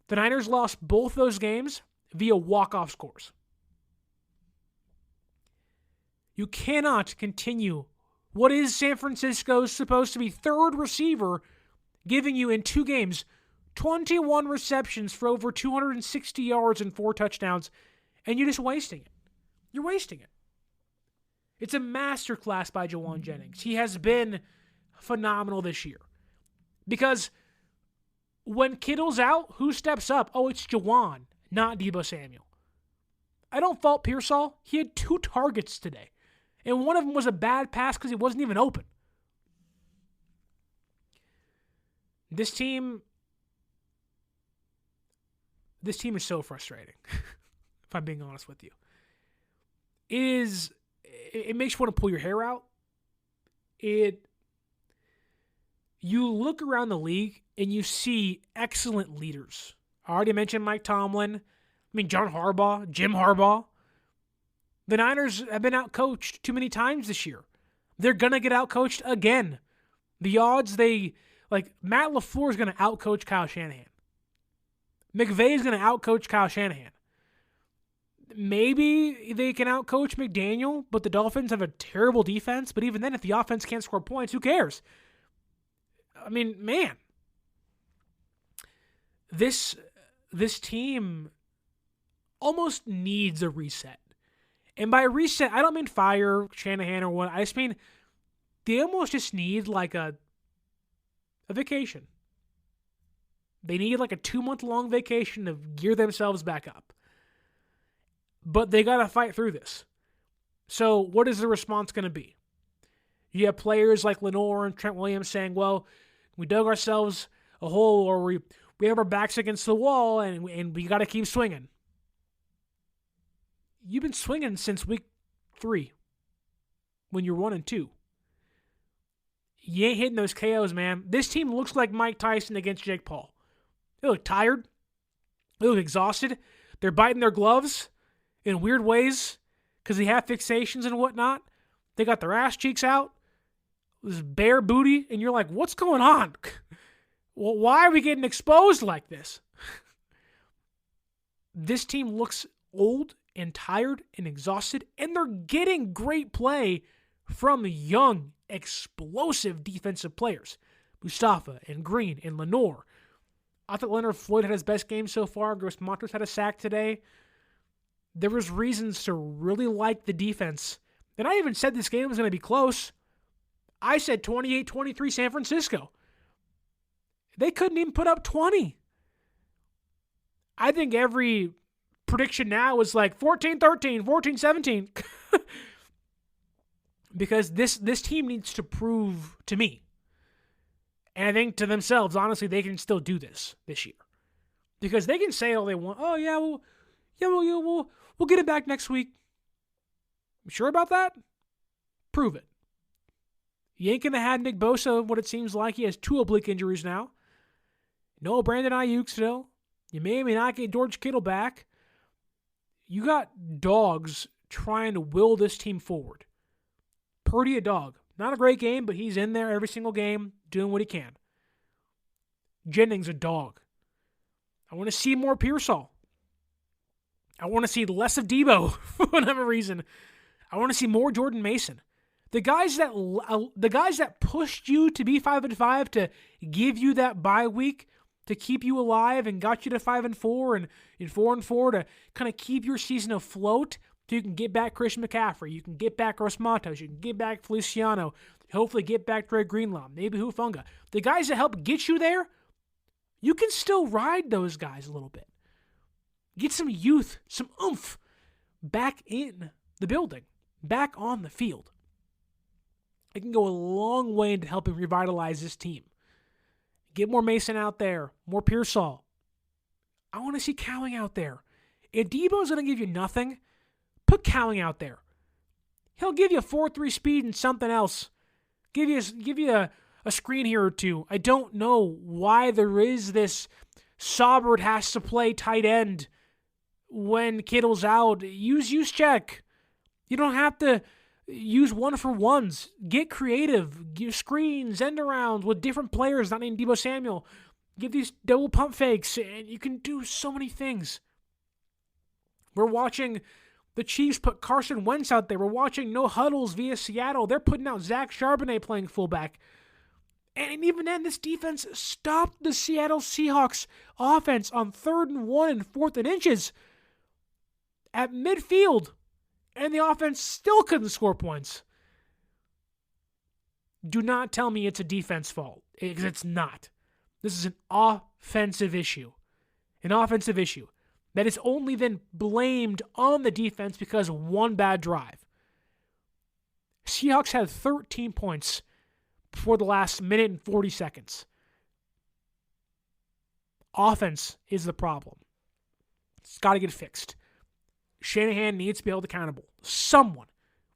The Niners lost both those games via walk-off scores. You cannot continue what is San Francisco's supposed to be 3rd receiver giving you in 2 games 21 receptions for over 260 yards and 4 touchdowns, and you're just wasting it. You're wasting it. It's a masterclass by Jauan Jennings. He has been phenomenal this year. Because when Kittle's out, who steps up? Oh, it's Jauan, not Deebo Samuel. I don't fault Pearsall. He had 2 targets today. And one of them was a bad pass because he wasn't even open. This team is so frustrating, if I'm being honest with you. It makes you want to pull your hair out. You look around the league and you see excellent leaders. I already mentioned Mike Tomlin. John Harbaugh, Jim Harbaugh. The Niners have been outcoached too many times this year. They're going to get outcoached again. The odds Matt LaFleur is going to outcoach Kyle Shanahan. McVay is going to outcoach Kyle Shanahan. Maybe they can outcoach McDaniel, but the Dolphins have a terrible defense. But even then, if the offense can't score points, who cares? I mean, man. This team almost needs a reset. And by reset, I don't mean fire Shanahan or what. I just mean they almost just need like a vacation. They need like a 2-month-long vacation to gear themselves back up. But they got to fight through this. So what is the response going to be? You have players like Lenore and Trent Williams saying, well, we dug ourselves a hole, or we have our backs against the wall and we got to keep swinging. You've been swinging since week 3 when you're 1-2. You ain't hitting those KOs, man. This team looks like Mike Tyson against Jake Paul. They look tired. They look exhausted. They're biting their gloves in weird ways because they have fixations and whatnot. They got their ass cheeks out, this bare booty, and you're like, what's going on? Well, why are we getting exposed like this? This team looks old and tired and exhausted, and they're getting great play from young, explosive defensive players. Mustafa and Green and Lenore. I thought Leonard Floyd had his best game so far. Gross Montos had a sack today. There was reasons to really like the defense. And I even said this game was going to be close. I said 28-23 San Francisco. They couldn't even put up 20. I think every prediction now is like 14-13, 14-17. Because this team needs to prove to me, and I think to themselves, honestly, they can still do this year. Because they can say all they want. Oh, yeah, we'll get it back next week. You sure about that? Prove it. You ain't going to have Nick Bosa, what it seems like. He has 2 oblique injuries now. No Brandon Ayuk still. You may or may not get George Kittle back. You got dogs trying to will this team forward. Purdy a dog. Not a great game, but he's in there every single game doing what he can. Jennings a dog. I want to see more Pearsall. I want to see less of Debo for whatever reason. I want to see more Jordan Mason. The guys that pushed you to be 5-5 to give you that bye week to keep you alive and got you to 5-4 and 4-4 to kind of keep your season afloat. So you can get back Christian McCaffrey, you can get back Gross Matos, you can get back Feliciano, hopefully get back Dre Greenlaw, maybe Hufanga. The guys that help get you there, you can still ride those guys a little bit. Get some youth, some oomph back in the building, back on the field. It can go a long way into helping revitalize this team. Get more Mason out there, more Pearsall. I want to see Cowing out there. If Debo's going to give you nothing, put Cowing out there. He'll give you a 4-3 speed and something else. Give you a screen here or two. I don't know why there is this Saubert has to play tight end when Kittle's out. Use check. You don't have to use 1-for-1s. Get creative. Give screens, end arounds with different players, not named Deebo Samuel. Give these double pump fakes, and you can do so many things. We're watching the Chiefs put Carson Wentz out there. We're watching no huddles via Seattle. They're putting out Zach Charbonnet playing fullback. And even then, this defense stopped the Seattle Seahawks offense on 3rd and 1 and 4th and inches at midfield. And the offense still couldn't score points. Do not tell me it's a defense fault, because it's not. This is an offensive issue. An offensive issue that is only then blamed on the defense because of one bad drive. Seahawks had 13 points before the last minute and 40 seconds. Offense is the problem. It's got to get fixed. Shanahan needs to be held accountable. Someone,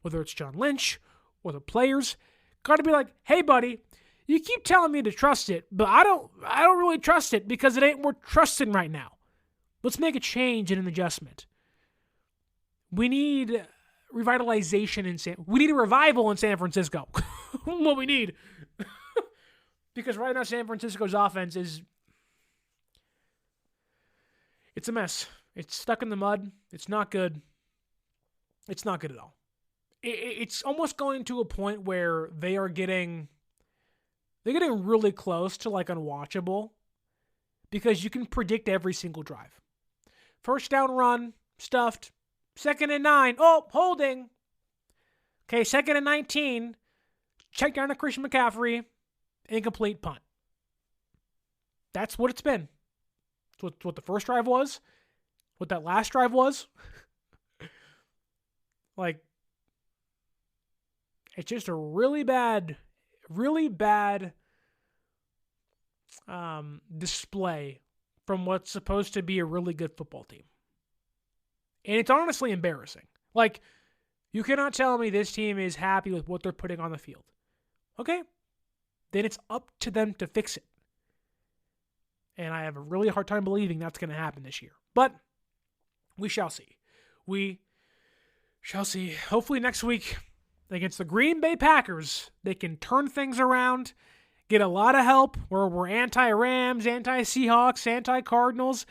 whether it's John Lynch or the players, got to be like, hey, buddy, you keep telling me to trust it, but I don't really trust it because it ain't worth trusting right now. Let's make a change and an adjustment. We need revitalization we need a revival in San Francisco. What we need. Because right now San Francisco's offense is It's a mess. It's stuck in the mud. It's not good. It's not good at all. It's almost going to a point where they're getting really close to like unwatchable because you can predict every single drive. First down run, stuffed. 2nd and 9. Oh, holding. Okay, 2nd and 19. Check down to Christian McCaffrey. Incomplete punt. That's what it's been. That's what the first drive was. What that last drive was. Like, it's just a really bad display from what's supposed to be a really good football team. And it's honestly embarrassing. Like, you cannot tell me this team is happy with what they're putting on the field. Okay? Then it's up to them to fix it. And I have a really hard time believing that's going to happen this year. But we shall see. We shall see. Hopefully next week against the Green Bay Packers, they can turn things around, get a lot of help. We're anti-Rams, anti-Seahawks, anti-Cardinals.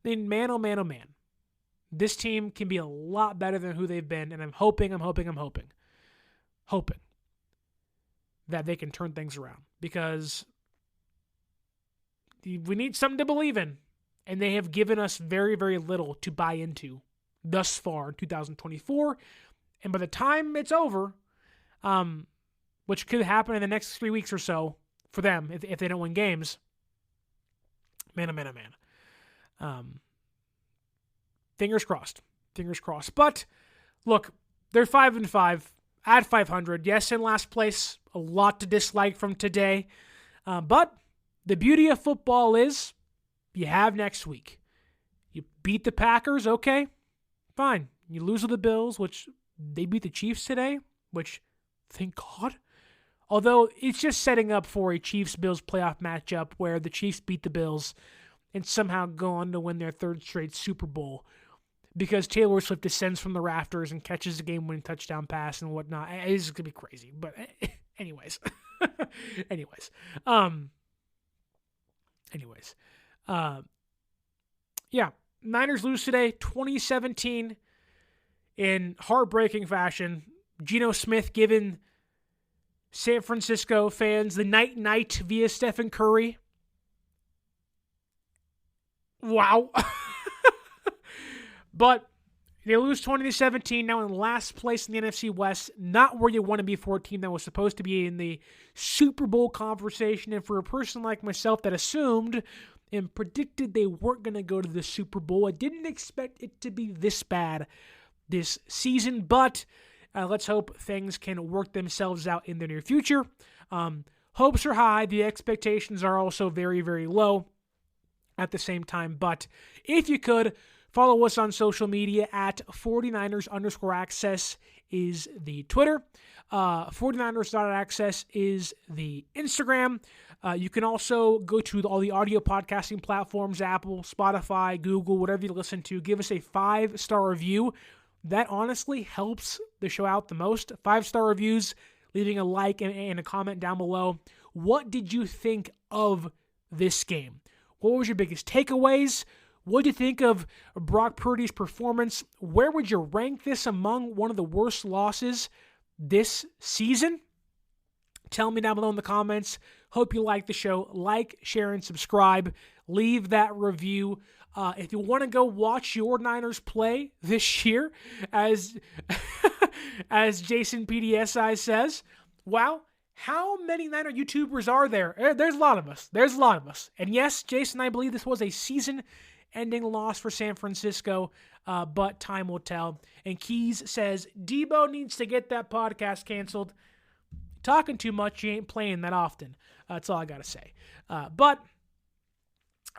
And man, oh man, oh man. This team can be a lot better than who they've been, and I'm hoping that they can turn things around because we need something to believe in, and they have given us very, very little to buy into thus far in 2024, and by the time it's over, which could happen in the next 3 weeks or so for them if they don't win games, man, oh man, oh man. Fingers crossed. But look, they're 5-5 at 500. Yes, in last place. A lot to dislike from today. But the beauty of football is you have next week. You beat the Packers, okay, fine. You lose to the Bills, which they beat the Chiefs today, which, thank God. Although it's just setting up for a Chiefs-Bills playoff matchup where the Chiefs beat the Bills and somehow go on to win their 3rd straight Super Bowl. Because Taylor Swift descends from the rafters and catches the game-winning touchdown pass and whatnot. It's going to be crazy. But anyways. Yeah. Niners lose today, 2017, in heartbreaking fashion. Geno Smith giving San Francisco fans the night via Stephen Curry. Wow. But they lose 20-17, now in last place in the NFC West, not where you want to be for a team that was supposed to be in the Super Bowl conversation. And for a person like myself that assumed and predicted they weren't going to go to the Super Bowl, I didn't expect it to be this bad this season. But let's hope things can work themselves out in the near future. Hopes are high. The expectations are also very, very low at the same time. But if you could, follow us on social media at 49ers_access is the Twitter. 49ers.access is the Instagram. You can also go to all the audio podcasting platforms, Apple, Spotify, Google, whatever you listen to. Give us a 5-star review. That honestly helps the show out the most. 5-star reviews, leaving a like and a comment down below. What did you think of this game? What was your biggest takeaways? What do you think of Brock Purdy's performance? Where would you rank this among one of the worst losses this season? Tell me down below in the comments. Hope you like the show. Like, share, and subscribe. Leave that review. If you want to go watch your Niners play this year, as Jason PDSI says, wow, how many Niner YouTubers are there? There's a lot of us. And yes, Jason, I believe this was a season-ending loss for San Francisco, but time will tell. And Keys says, Debo needs to get that podcast canceled. Talking too much, you ain't playing that often. That's all I got to say.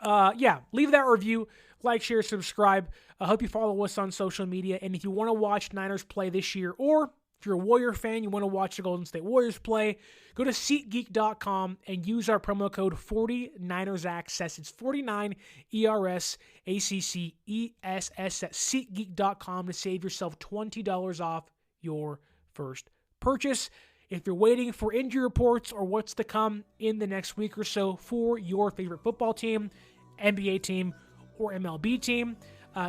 Yeah, leave that review, like, share, subscribe. I hope you follow us on social media. And if you want to watch Niners play this year, or if you're a Warrior fan, you want to watch the Golden State Warriors play, go to SeatGeek.com and use our promo code 49ersaccess. It's 49ERSACCESS at SeatGeek.com to save yourself $20 off your first purchase. If you're waiting for injury reports or what's to come in the next week or so for your favorite football team, NBA team, or MLB team.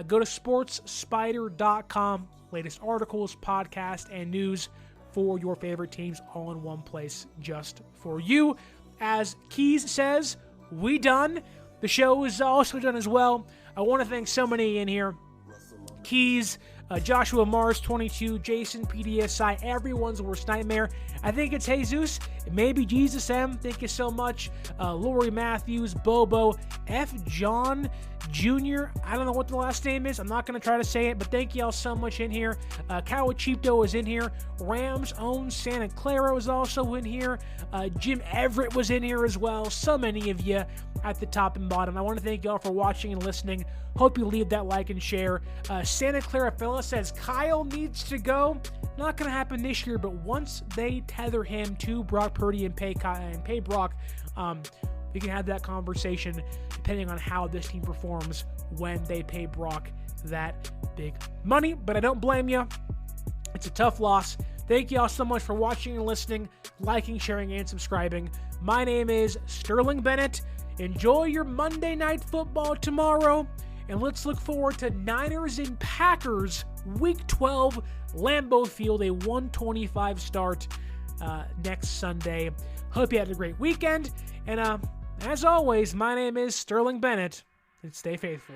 Go to sportspider.com. Latest articles, podcasts, and news for your favorite teams all in one place just for you. As Keys says, we done. The show is also done as well. I want to thank so many in here. Keys, Joshua Mars 22, Jason PDSI, everyone's worst nightmare. I think it's Jesus. It may be Jesus M. Thank you so much. Lori Matthews, Bobo, F. John Jr. I don't know what the last name is. I'm not going to try to say it, but thank you all so much in here. Kawachito is in here. Rams own Santa Clara was also in here. Jim Everett was in here as well. So many of you at the top and bottom. I want to thank you all for watching and listening. Hope you leave that like and share. Santa Clara Fella says Kyle needs to go. Not going to happen this year, but once they tether him to Brock Purdy and pay Brock, we can have that conversation depending on how this team performs when they pay Brock that big money. But I don't blame you. It's a tough loss. Thank you all so much for watching and listening, liking, sharing, and subscribing. My name is Sterling Bennett. Enjoy your Monday Night Football tomorrow, and let's look forward to Niners and Packers Week 12, Lambeau Field, a 125 start next Sunday. Hope you had a great weekend, and as always, my name is Sterling Bennett, and stay faithful.